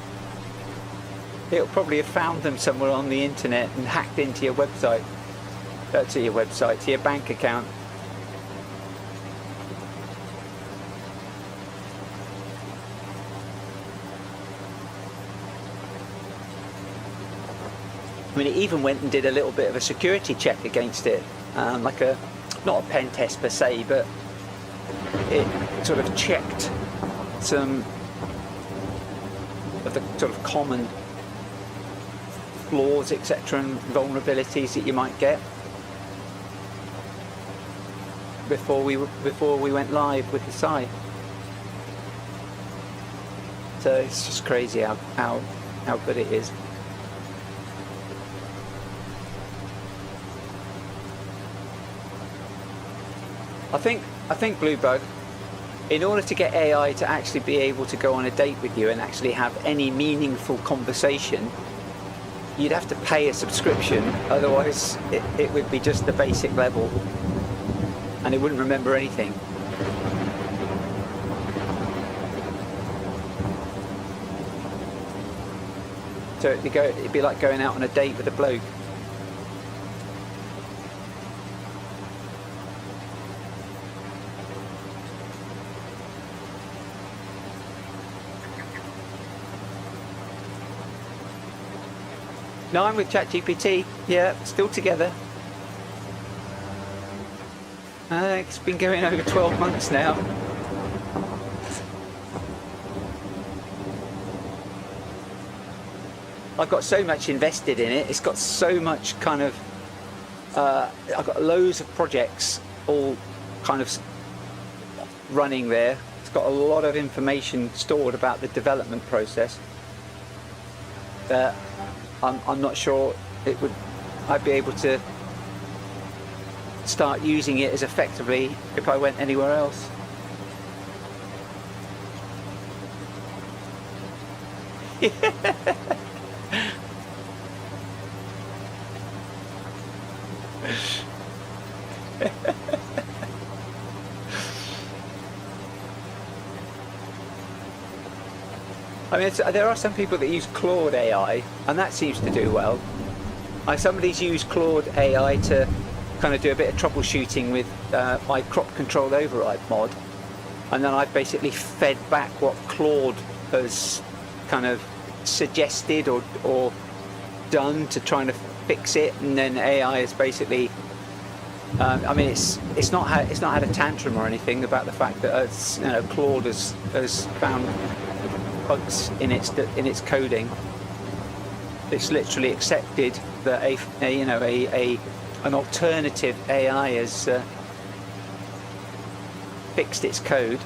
It'll probably have found them somewhere on the internet and hacked into your website. To your bank account. I mean, it even went and did a little bit of a security check against it, not a pen test per se, but it sort of checked some of the sort of common flaws, etc., and vulnerabilities that you might get before we went live with the site. So it's just crazy how good it is. I think Bluebug, in order to get AI to actually be able to go on a date with you and actually have any meaningful conversation, you'd have to pay a subscription. Otherwise it would be just the basic level and it wouldn't remember anything. So it'd be like going out on a date with a bloke. No, I'm with ChatGPT. Yeah, still together. It's been going over 12 months now. I've got so much invested in it. It's got so much kind of... I've got loads of projects all kind of running there. It's got a lot of information stored about the development process. I'm not sure I'd be able to start using it as effectively if I went anywhere else. I mean, there are some people that use Claude AI, and that seems to do well. Somebody's used Claude AI to kind of do a bit of troubleshooting with my crop control override mod, and then I've basically fed back what Claude has kind of suggested or done to try to fix it, and then AI is basically I mean it's not had a tantrum or anything about the fact that Claude has found bugs in its coding. It's literally accepted that an alternative AI has fixed its code,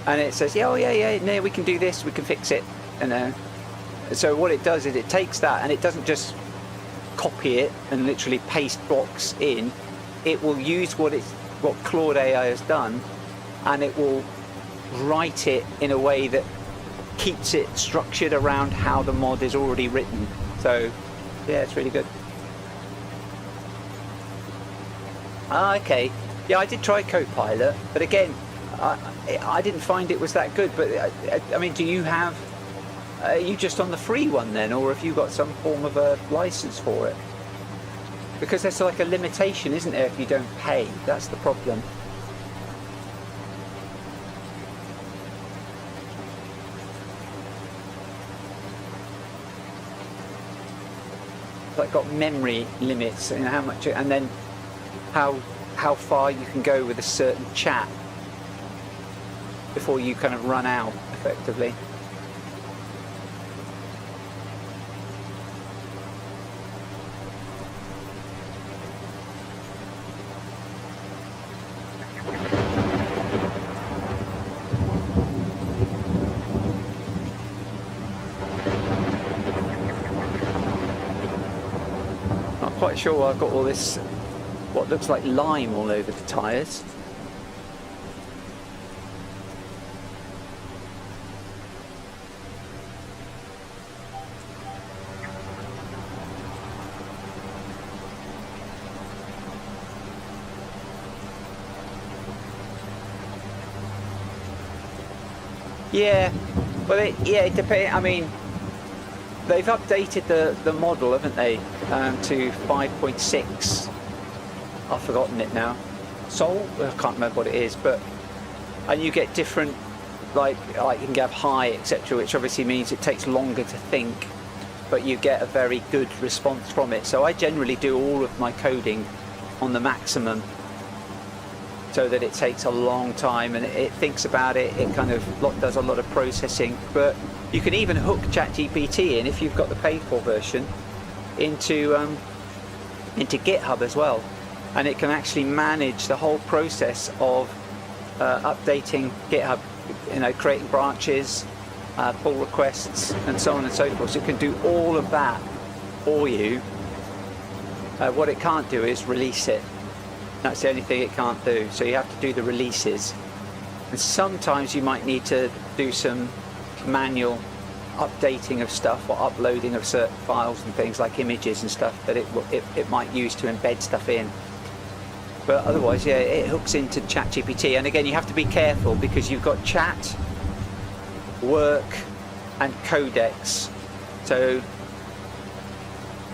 and it says yeah, we can do this, we can fix it, so what it does is it takes that, and it doesn't just copy it and literally paste blocks in. It will use what Claude AI has done, and it will write it in a way that keeps it structured around how the mod is already written. So yeah, it's really good. Okay, yeah, I did try Copilot, but again, I didn't find it was that good. But I mean, do you have? Are you just on the free one then, or have you got some form of a license for it? Because there's like a limitation, isn't there, if you don't pay? That's the problem. It's like got memory limits and how much, and then how far you can go with a certain chat before you kind of run out, effectively. Not quite sure I've got all this, what looks like lime all over the tyres. Yeah, well, it depends. I mean, they've updated the model, haven't they, to 5.6. I've forgotten it now. Sol? I can't remember what it is, and you get different, like you can have high, etc., which obviously means it takes longer to think, but you get a very good response from it. So I generally do all of my coding on the maximum, so that it takes a long time and it thinks about it. It kind of does a lot of processing. But you can even hook ChatGPT in, if you've got the paid for version, into GitHub as well, and it can actually manage the whole process of updating GitHub, creating branches, pull requests, and so on and so forth. So it can do all of that for you. What it can't do is release it. That's the only thing it can't do. So you have to do the releases, and sometimes you might need to do some manual updating of stuff or uploading of certain files and things like images and stuff that it might use to embed stuff in. But otherwise, yeah, it hooks into ChatGPT. And again, you have to be careful because you've got chat, work, and codex. So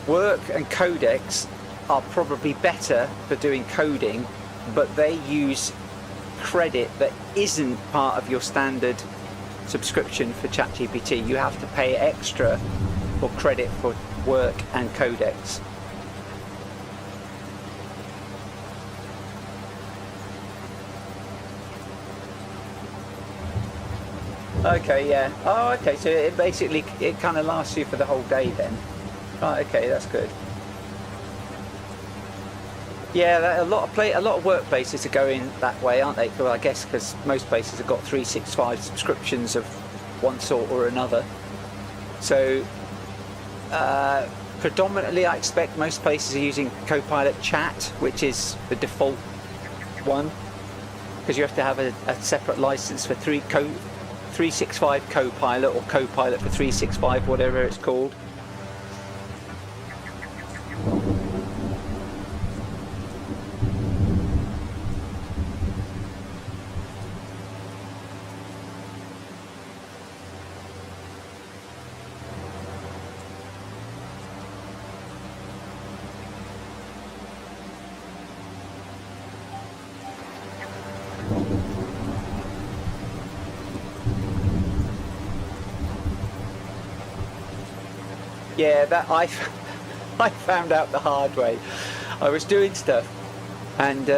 work and codex are probably better for doing coding, but they use credit that isn't part of your standard subscription for ChatGPT. You have to pay extra for credit for work and codex. Okay, yeah. Oh, okay. So it basically kind of lasts you for the whole day then. Right. Okay, that's good. Yeah, a lot of workplaces are going that way, aren't they? Well, I guess because most places have got 365 subscriptions of one sort or another. So predominantly, I expect most places are using Copilot Chat, which is the default one, because you have to have a separate license for 365 Copilot or Copilot for 365, whatever it's called. Yeah, that I found out the hard way. I was doing stuff, and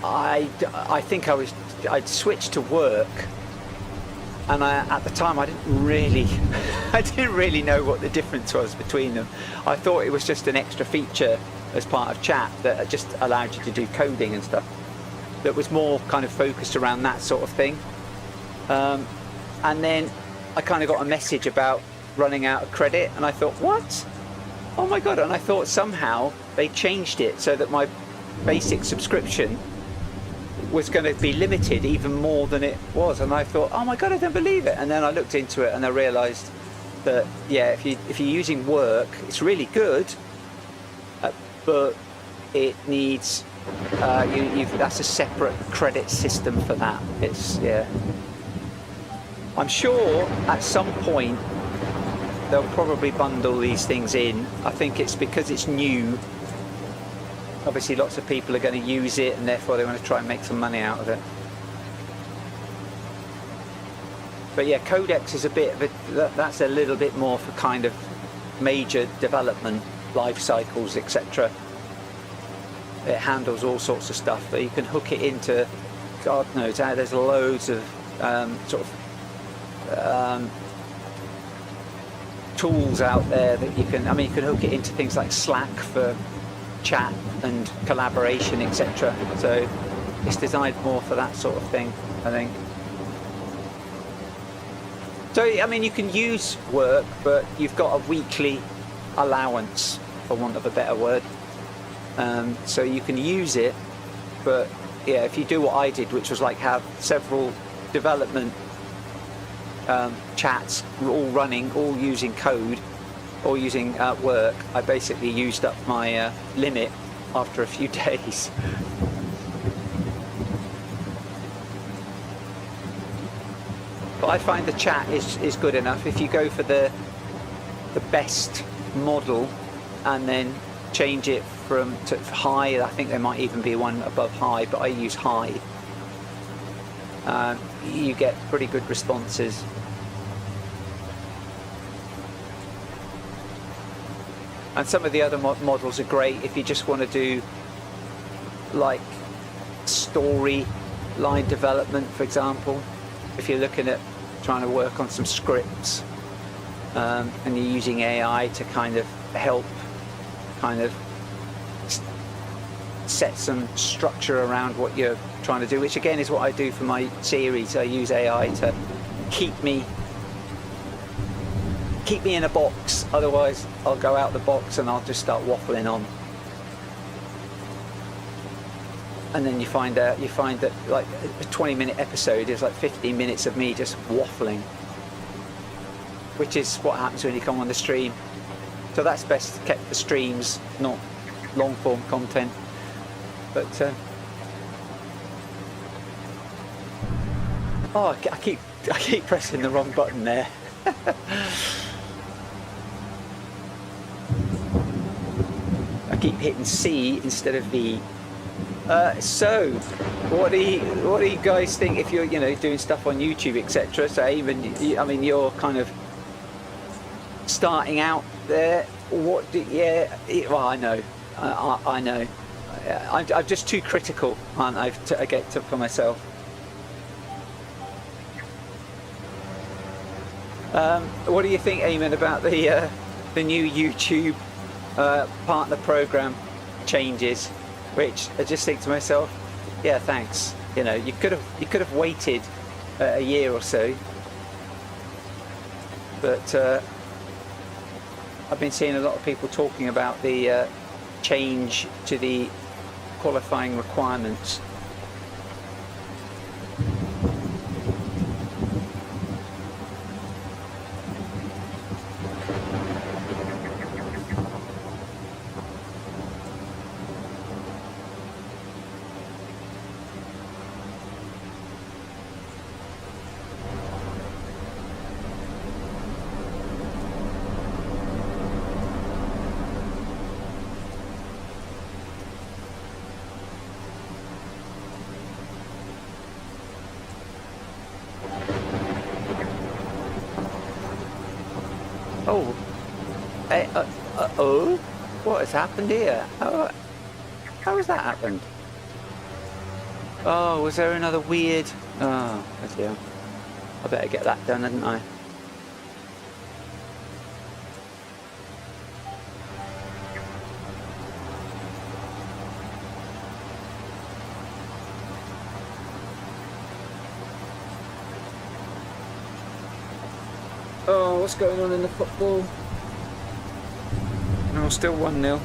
I think I'd switched to work, and at the time I didn't really know what the difference was between them. I thought it was just an extra feature as part of chat that just allowed you to do coding and stuff that was more kind of focused around that sort of thing. And then I kind of got a message about running out of credit, and I thought, what? Oh my god. And I thought somehow they changed it so that my basic subscription was going to be limited even more than it was, and I thought, oh my god, I don't believe it. And then I looked into it and I realized that, yeah, if you're using work, it's really good, but it needs that's a separate credit system for that. It's, yeah, I'm sure at some point they'll probably bundle these things in. I think it's because it's new. Obviously lots of people are going to use it, and therefore they want to try and make some money out of it. But yeah, Codex is a bit of that's a little bit more for kind of major development life cycles, etc. It handles all sorts of stuff, but you can hook it into, God knows, there's loads of sort of tools out there that you can, I mean, you can hook it into things like Slack for chat and collaboration, etc. So it's designed more for that sort of thing, I think. So I mean, you can use work, but you've got a weekly allowance, for want of a better word. So you can use it, but yeah, if you do what I did, which was like have several development chats all running, all using code, or using work, I basically used up my limit after a few days. But I find the chat is good enough. If you go for the best model and then change it from to high, I think there might even be one above high, but I use high, you get pretty good responses. And some of the other models are great if you just want to do like story line development, for example. If you're looking at trying to work on some scripts, and you're using AI to kind of help kind of set some structure around what you're trying to do, which again is what I do for my series. I use AI to keep me in a box, otherwise I'll go out the box and I'll just start waffling on. And then you find that like a 20-minute episode is like 15 minutes of me just waffling, which is what happens when you come on the stream. So that's best kept for streams, not long form content. But oh, I keep pressing the wrong button there. I keep hitting C instead of V. So, what do you guys think if you're doing stuff on YouTube, etc.? So even, I mean, you're kind of starting out there. Well, I know, I know. I'm just too critical, aren't I, to get to for myself. What do you think, Eamon, about the new YouTube partner program changes? Which I just think to myself, yeah, thanks. You could have waited a year or so, but I've been seeing a lot of people talking about the change to the qualifying requirements. Oh, Oh, what has happened here? How has that happened? Oh, was there another weird... Oh, yeah. I better get that done, hadn't I? Oh, what's going on in the football? No, still 1-0.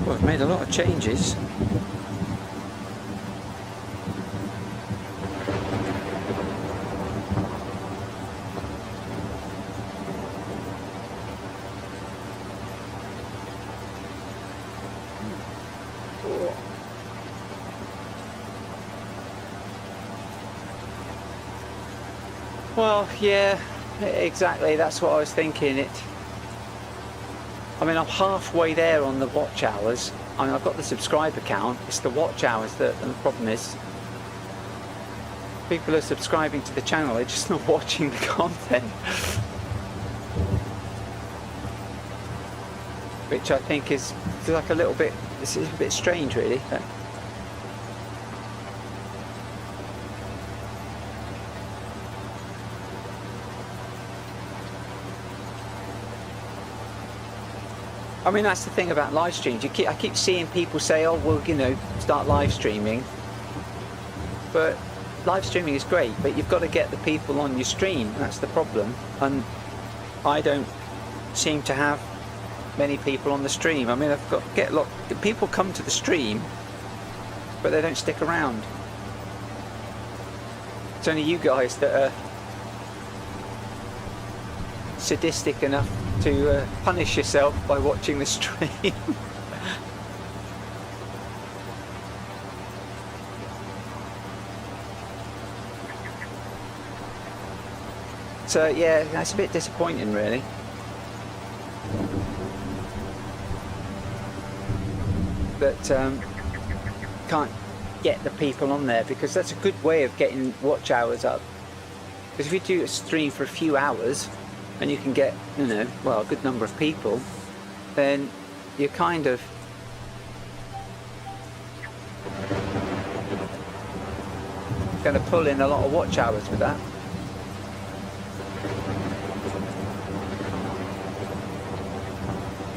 Well, I've made a lot of changes. Well, yeah, exactly. That's what I was thinking. I mean, I'm halfway there on the watch hours. I mean, I've got the subscriber count. It's the watch hours and the problem is people are subscribing to the channel. They're just not watching the content, which I think is like a little bit. This is a bit strange, really. But I mean, that's the thing about live streams. I keep seeing people say, oh, well, you know, start live streaming. But live streaming is great, but you've got to get the people on your stream. That's the problem. And I don't seem to have many people on the stream. I mean, get a lot. People come to the stream, but they don't stick around. It's only you guys that are sadistic enough to punish yourself by watching the stream. So yeah, that's a bit disappointing, really. But can't get the people on there, because that's a good way of getting watch hours up. Because if you do a stream for a few hours and you can get, you know, well, a good number of people, then you're kind of going to pull in a lot of watch hours with that.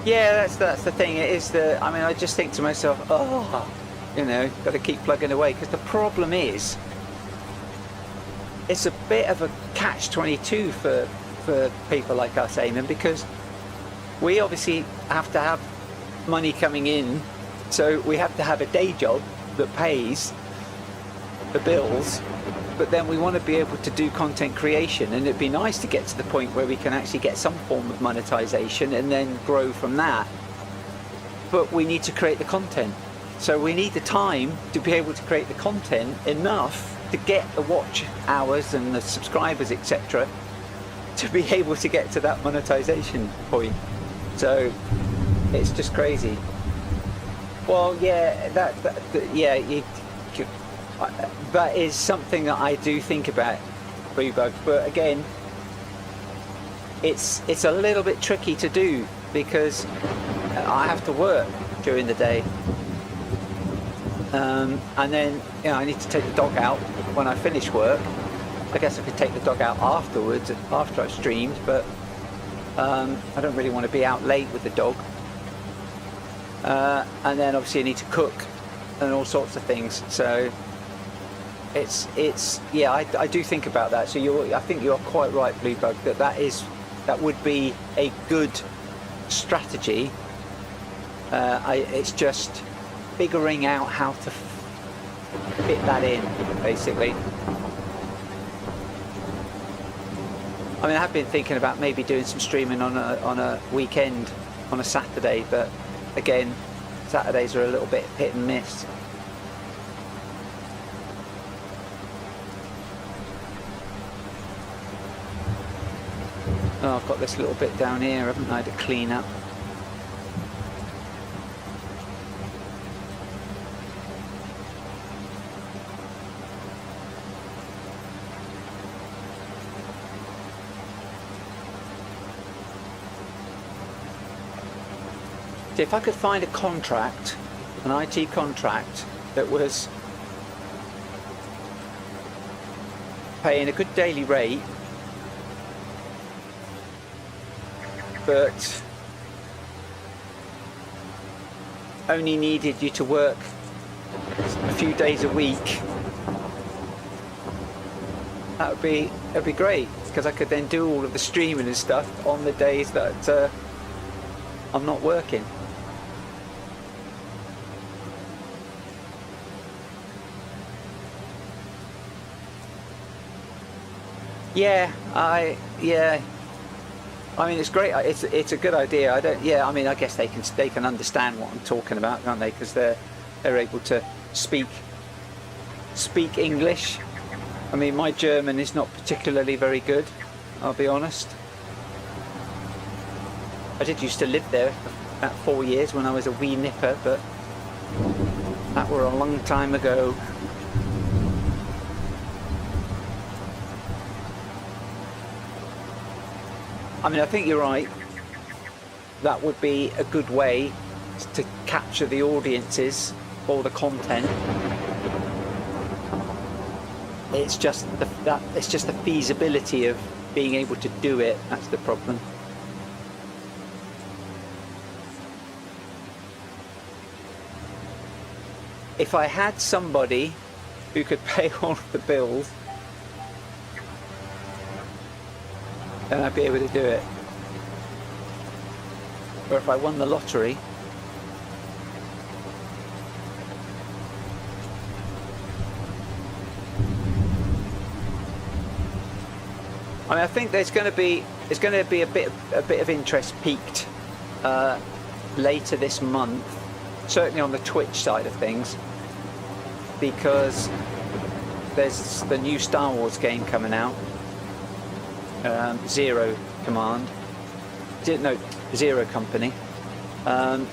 Yeah, that's the thing. It is I mean, I just think to myself, oh, you know, got to keep plugging away, because the problem is, it's a bit of a catch-22 for people like us, Eamon, because we obviously have to have money coming in, so we have to have a day job that pays the bills, but then we want to be able to do content creation, and it'd be nice to get to the point where we can actually get some form of monetization and then grow from that. But we need to create the content, so we need the time to be able to create the content enough to get the watch hours and the subscribers, etc., to be able to get to that monetization point. So it's just crazy. Well, yeah, yeah, that is something that I do think about, Bluebug. But again, it's a little bit tricky to do, because I have to work during the day, and then, you know, I need to take the dog out when I finish work. I guess I could take the dog out afterwards, after I've streamed, but I don't really want to be out late with the dog. And then obviously I need to cook and all sorts of things. So it's yeah, I do think about that. So I think you're quite right, Bluebug, that would be a good strategy. It's just figuring out how to fit that in, basically. I mean, I have been thinking about maybe doing some streaming on a weekend, on a Saturday, but again, Saturdays are a little bit hit and miss. Oh, I've got this little bit down here, haven't I, to clean up. If I could find a contract, an IT contract that was paying a good daily rate, but only needed you to work a few days a week, that'd be great, because I could then do all of the streaming and stuff on the days that I'm not working. Yeah, I mean, it's great. It's a good idea. I mean, I guess they can understand what I'm talking about, can't they? Because they're able to speak English. I mean, my German is not particularly very good, I'll be honest. I did used to live there for about 4 years when I was a wee nipper, but that were a long time ago. I mean, I think you're right. That would be a good way to capture the audiences for the content. It's just the feasibility of being able to do it. That's the problem. If I had somebody who could pay all of the bills, then I'd be able to do it. Or if I won the lottery, I mean, I think there's going to be a bit of interest peaked later this month, certainly on the Twitch side of things, because there's the new Star Wars game coming out. Zero Command, no, Zero Company, and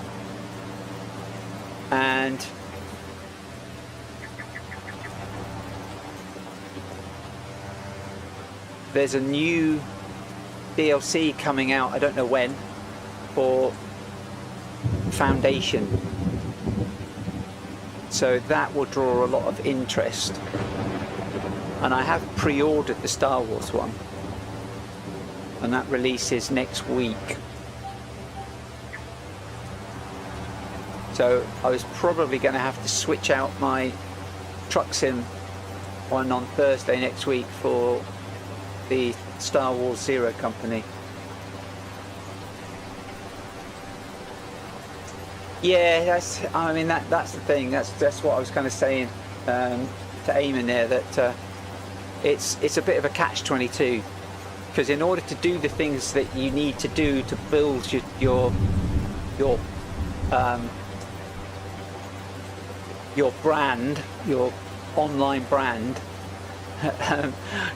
there's a new DLC coming out, I don't know when, for Foundation, so that will draw a lot of interest, and I have pre-ordered the Star Wars one, and that releases next week. So I was probably going to have to switch out my truck sim one on Thursday next week for the Star Wars Zero Company. Yeah, that's the thing. That's what I was kind of saying to Eamon there, that it's a bit of a catch-22. Because in order to do the things that you need to do to build your brand, your online brand,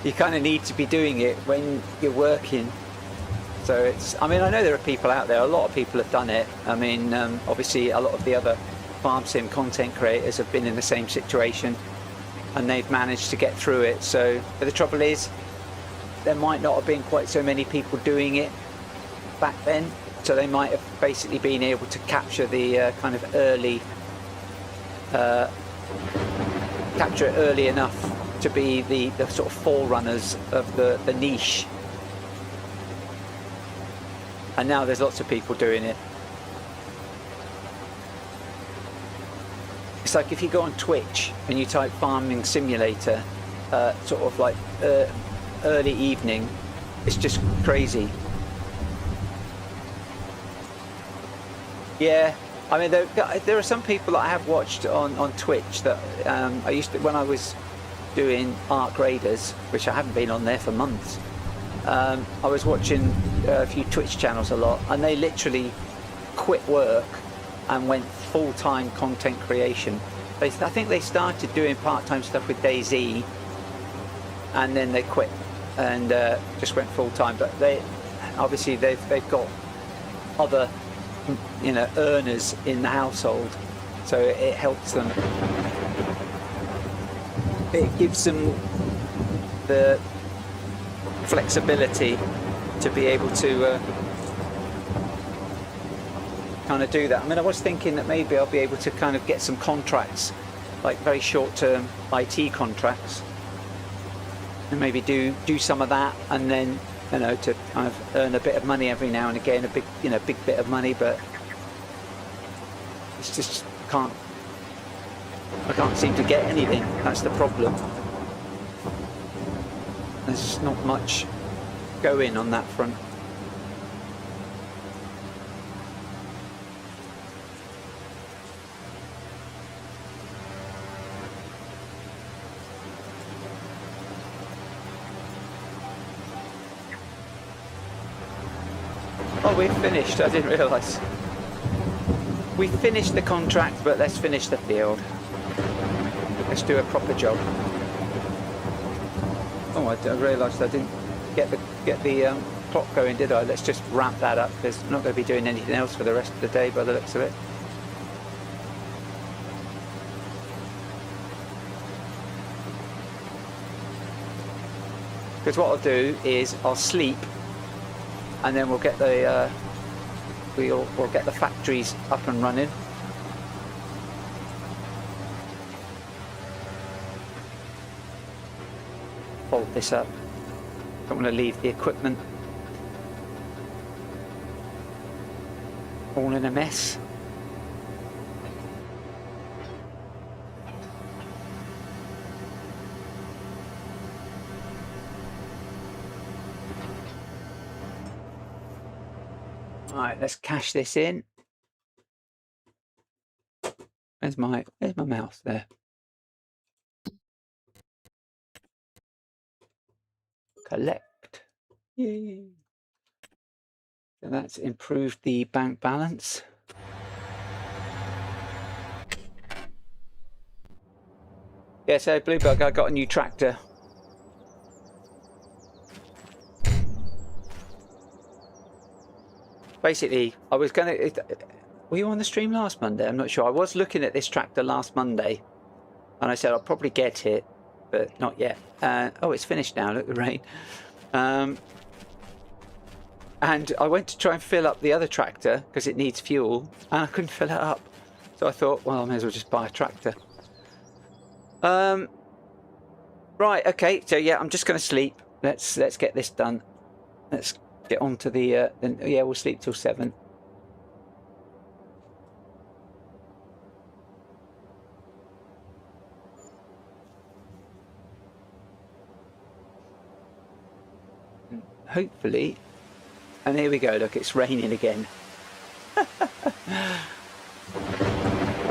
you kind of need to be doing it when you're working. So I mean, I know there are people out there, a lot of people have done it. I mean, obviously a lot of the other farm sim content creators have been in the same situation and they've managed to get through it. So, but the trouble is, there might not have been quite so many people doing it back then, so they might have basically been able to capture the kind of early, capture it early enough to be the sort of forerunners of the niche. And now there's lots of people doing it. It's like if you go on Twitch and you type farming simulator, sort of like early evening, it's just crazy. Yeah, I mean, there are some people that I have watched on Twitch that I used to, when I was doing Arc Raiders, which I haven't been on there for months. I was watching a few Twitch channels a lot, and they literally quit work and went full-time content creation. I think they started doing part-time stuff with DayZ, and then they quit and just went full-time. But obviously they've got other, you know, earners in the household, so it helps them. It gives them the flexibility to be able to kind of do that. I mean, I was thinking that maybe I'll be able to kind of get some contracts, like very short-term IT contracts, and maybe do some of that, and then, you know, to kind of earn a bit of money every now and again, a big, you know, big bit of money. But it's just I can't seem to get anything. That's the problem. There's not much going on that front. Oh, we've finished. I didn't realise. We finished the contract, but let's finish the field. Let's do a proper job. Oh, I realised I didn't get the clock going, did I? Let's just ramp that up, because I'm not going to be doing anything else for the rest of the day by the looks of it. Because what I'll do is I'll sleep, and then we'll get the we'll get the factories up and running. Bolt this up. Don't want to leave the equipment all in a mess. Alright, let's cash this in. There's my mouse there. Collect. Yay. So that's improved the bank balance. Yeah, so Bluebug, I got a new tractor. Basically, I was going to... Were you on the stream last Monday? I'm not sure. I was looking at this tractor last Monday, and I said I'll probably get it, but not yet. Oh, it's finished now. Look at the rain. And I went to try and fill up the other tractor because it needs fuel, and I couldn't fill it up. So I thought, well, I may as well just buy a tractor. Right, okay. So yeah, I'm just going to sleep. Let's get this done. Let's get on to the... yeah, we'll sleep till 7. Hopefully, and here we go, look, it's raining again.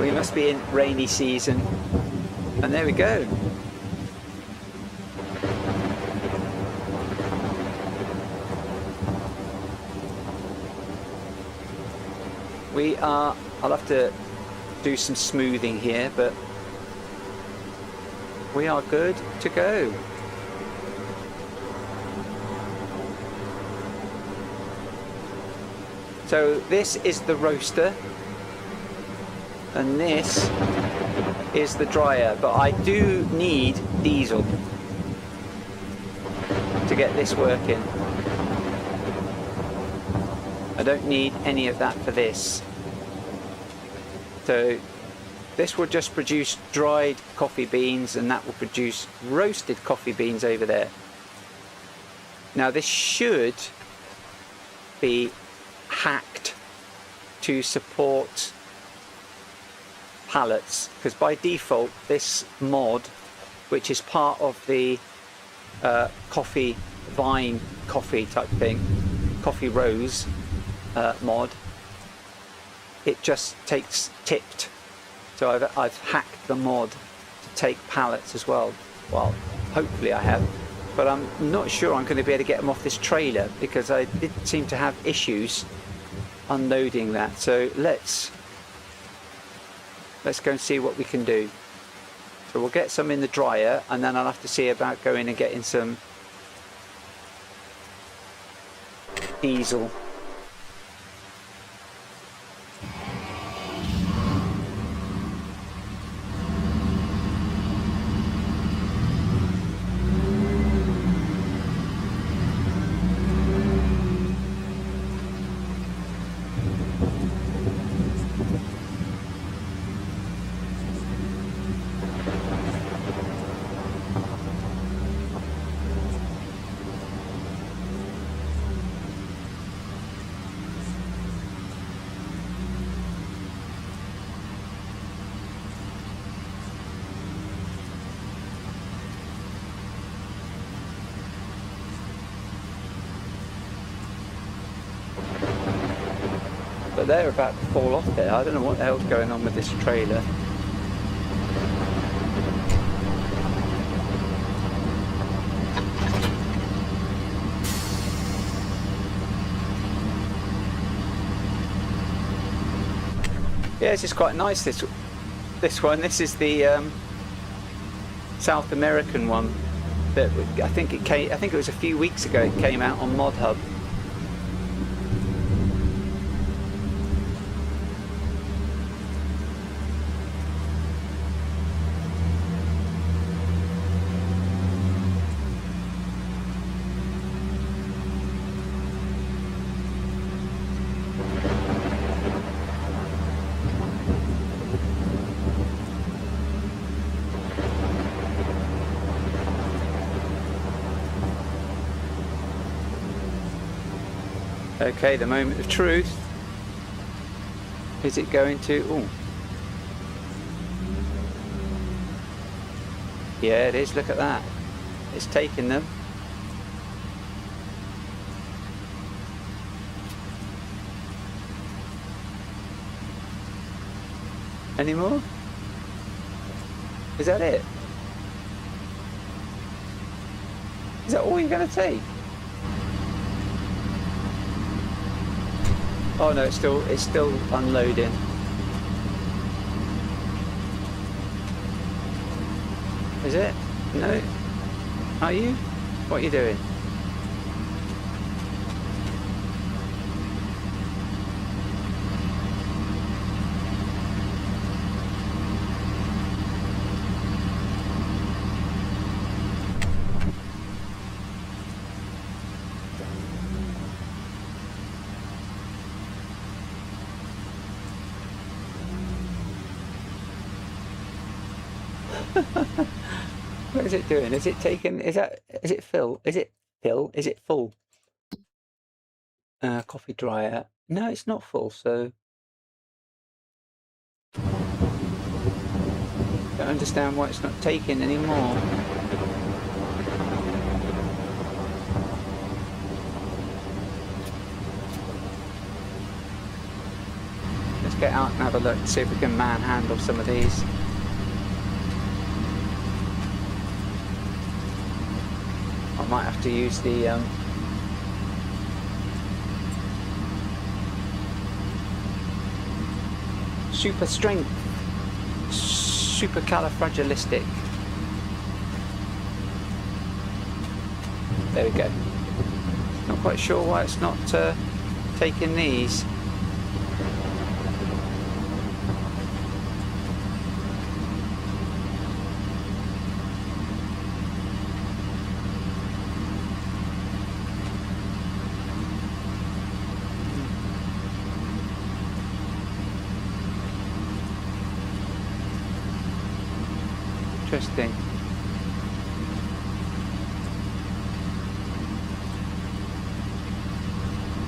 We must be in rainy season, and there we go. We are, I'll have to do some smoothing here, but we are good to go. So this is the roaster, and this is the dryer, but I do need diesel to get this working. I don't need any of that for this. So this will just produce dried coffee beans, and that will produce roasted coffee beans over there. Now this should be hacked to support pallets, because by default this mod, which is part of the coffee vine coffee type thing, coffee rose mod, it just takes tipped. So I've hacked the mod to take pallets as well. Well, hopefully I have, but I'm not sure I'm going to be able to get them off this trailer, because I did seem to have issues unloading that. So let's go and see what we can do. So we'll get some in the dryer, and then I'll have to see about going and getting some easel. But they're about to fall off there. I don't know what the hell's going on with this trailer. Yeah, this is quite nice, this one. This is the South American one that I think it was a few weeks ago it came out on Mod Hub. Okay, the moment of truth. Is it going to... Oh. Yeah, it is. Look at that. It's taking them. Any more? Is that it? Is that all you're going to take? Oh no, it's still unloading. Is it? No? Are you? What are you doing? What is it doing? Is it taking? Is it fill? Is it fill? Is it full? Coffee dryer. No, it's not full. So don't understand why it's not taking anymore. Let's get out and have a look and see if we can manhandle some of these. I might have to use the super strength, supercalifragilistic. There we go. Not quite sure why it's not taking these. Interesting.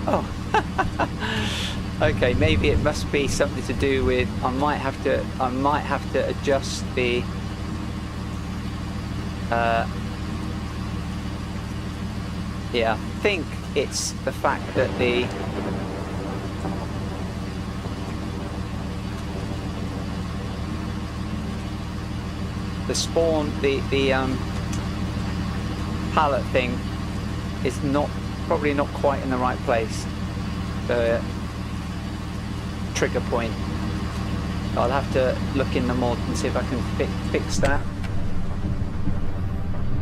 Oh, okay. Maybe it must be something to do with. I might have to adjust the. Yeah, I think it's the fact that the. The spawn, the pallet thing is probably not quite in the right place. The trigger point. I'll have to look in the mod and see if I can fix that.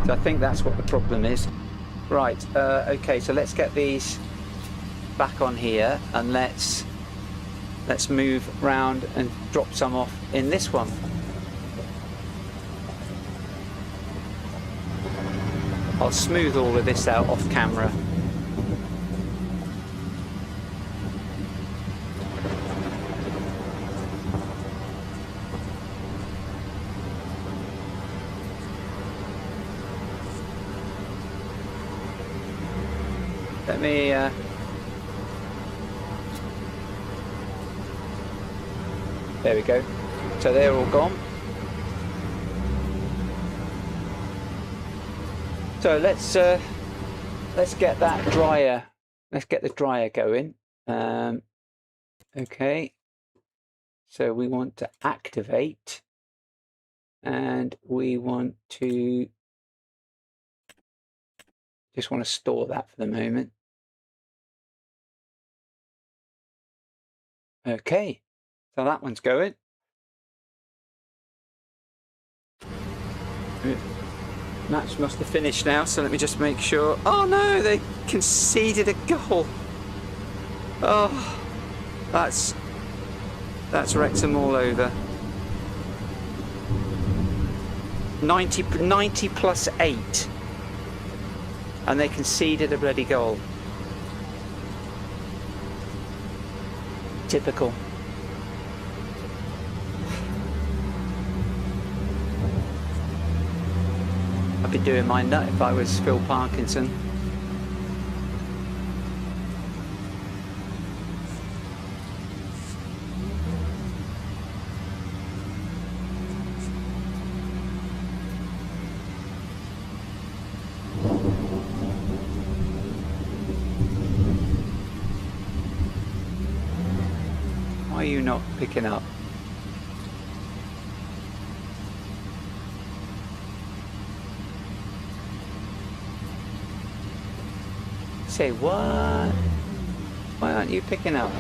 So I think that's what the problem is. Right. Okay. So let's get these back on here, and let's move round and drop some off in this one. I'll smooth all of this out off camera. Let me there we go. So they're all gone. So let's get that dryer. Let's get the dryer going. Okay. So we want to activate, and we want to just want to store that for the moment. Okay. So that one's going. Match must have finished now, so let me just make sure. Oh no, they conceded a goal. Oh, that's Wrexham all over. 90 plus 8. And they conceded a bloody goal. Typical. I'd be doing my nut if I was Phil Parkinson. Why are you not picking up? Say what? Why aren't you picking up?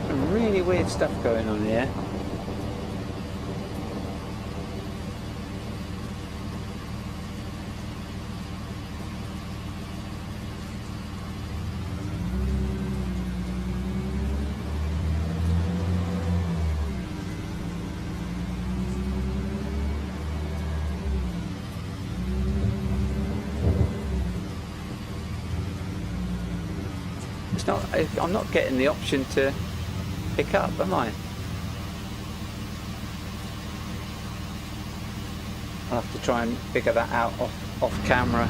Some really weird stuff going on here. I'm not getting the option to pick up, am I? I'll have to try and figure that out off camera.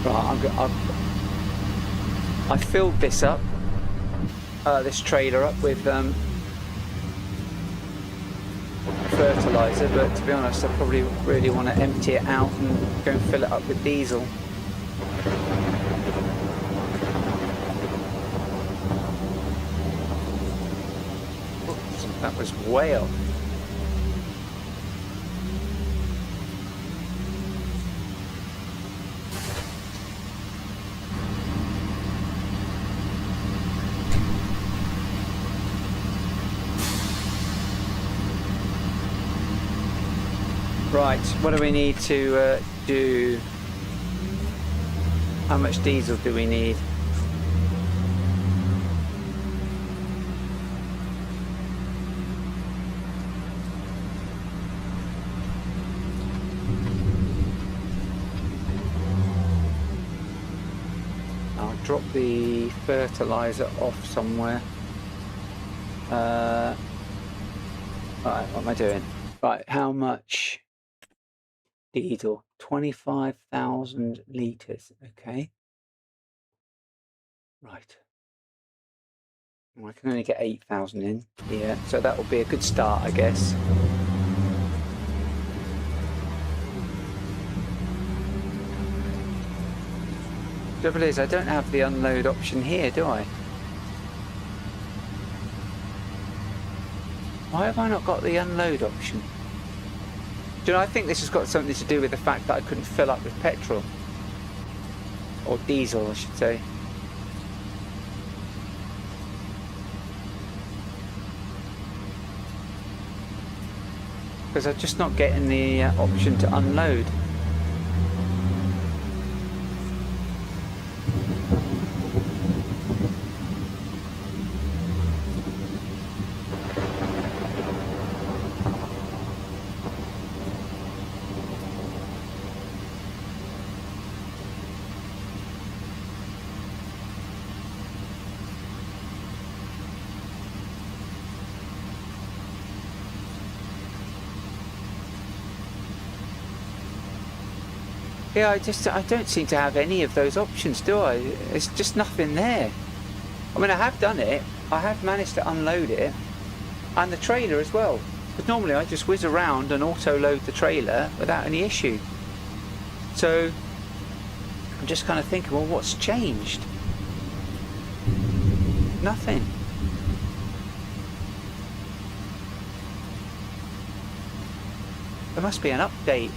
Right, I filled this up, this trailer up with fertiliser, but to be honest I probably really want to empty it out and go and fill it up with diesel. Oops, that was way off. Right, what do we need to do? How much diesel do we need? I'll drop the fertiliser off somewhere. Right, what am I doing? Right, how much? Diesel, 25,000 litres, okay. Right. I can only get 8,000 in here, so that will be a good start, I guess. Trouble is, I don't have the unload option here, do I? Why have I not got the unload option? Do you know, I think this has got something to do with the fact that I couldn't fill up with petrol. or diesel I should say. Because I'm just not getting the option to unload. Yeah, I don't seem to have any of those options, do I? There's just nothing there. I mean, I have done it. I have managed to unload it. And the trailer as well. Because normally I just whiz around and auto-load the trailer without any issue. So, I'm just kind of thinking, well, what's changed? Nothing. There must be an update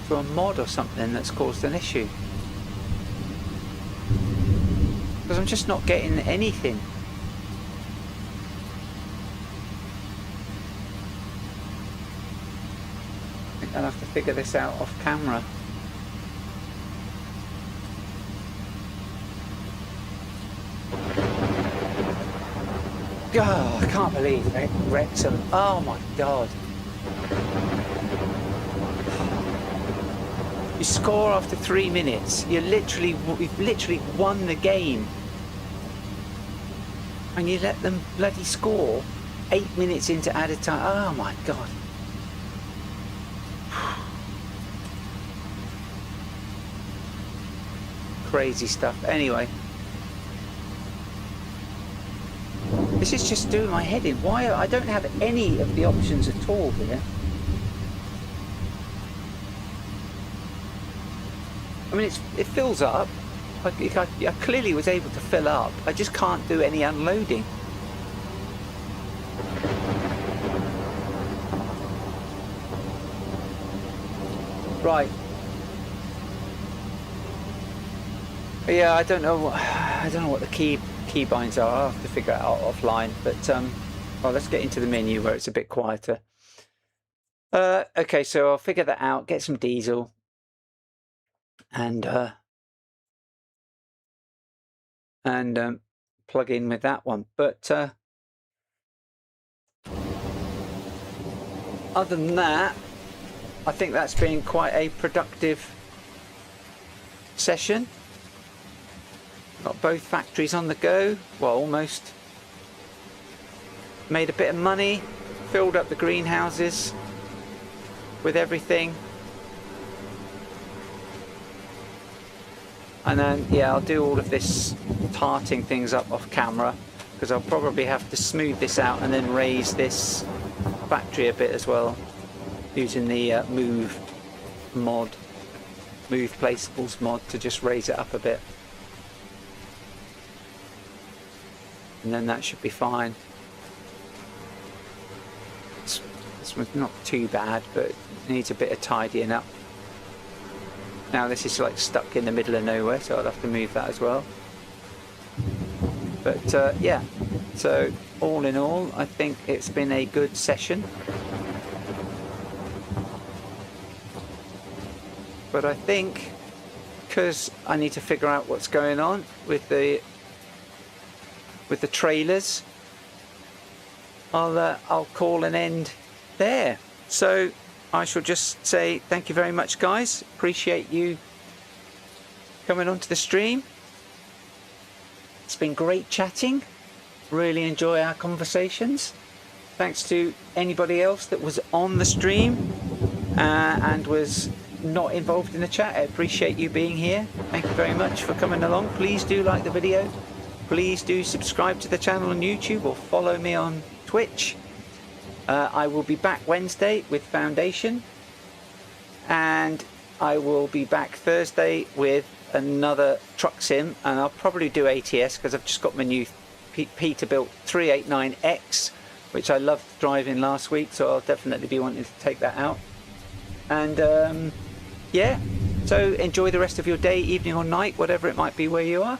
to a mod or something that's caused an issue, because I'm just not getting anything. I think I'll have to figure this out off camera. Oh, I can't believe it. Wrexham. Oh my god. You score after 3 minutes. You've literally won the game, and you let them bloody score 8 minutes into added time. Oh my god. Crazy stuff. Anyway, this is just doing my head in. Why I don't have any of the options at all here. I mean, it fills up. I clearly was able to fill up. I just can't do any unloading. Right. Yeah, I don't know what the key binds are. I'll have to figure it out offline. But well, let's get into the menu where it's a bit quieter. Okay, so I'll figure that out. Get some diesel. And plug in with that one. But other than that, I think that's been quite a productive session. Got both factories on the go. Well, almost. Made a bit of money. Filled up the greenhouses with everything. And then, yeah, I'll do all of this tarting things up off camera, because I'll probably have to smooth this out and then raise this factory a bit as well, using the move placeables mod to just raise it up a bit. And then that should be fine. This one's not too bad, but it needs a bit of tidying up. Now this is like stuck in the middle of nowhere, so I'll have to move that as well. But yeah, so all in all, I think it's been a good session. But I think, because I need to figure out what's going on with the trailers, I'll call an end there. So I shall just say thank you very much, guys. Appreciate you coming onto the stream. It's been great chatting. Really enjoy our conversations. Thanks to anybody else that was on the stream and was not involved in the chat. I appreciate you being here. Thank you very much for coming along. Please do like the video. Please do subscribe to the channel on YouTube or follow me on Twitch. I will be back Wednesday with Foundation, and I will be back Thursday with another truck sim, and I'll probably do ATS because I've just got my new Peterbilt 389X, which I loved driving last week, so I'll definitely be wanting to take that out. And yeah, So enjoy the rest of your day, evening or night, whatever it might be where you are.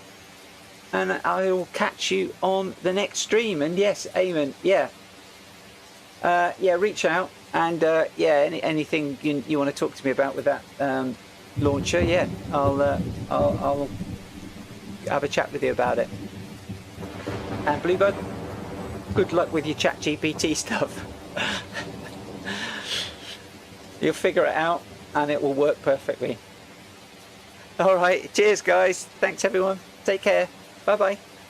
And I will catch you on the next stream. And yes, Eamon, yeah, reach out, and anything you want to talk to me about with that launcher, yeah, I'll have a chat with you about it. And Bluebug, good luck with your ChatGPT stuff. You'll figure it out, and it will work perfectly. All right, cheers, guys. Thanks, everyone. Take care. Bye-bye.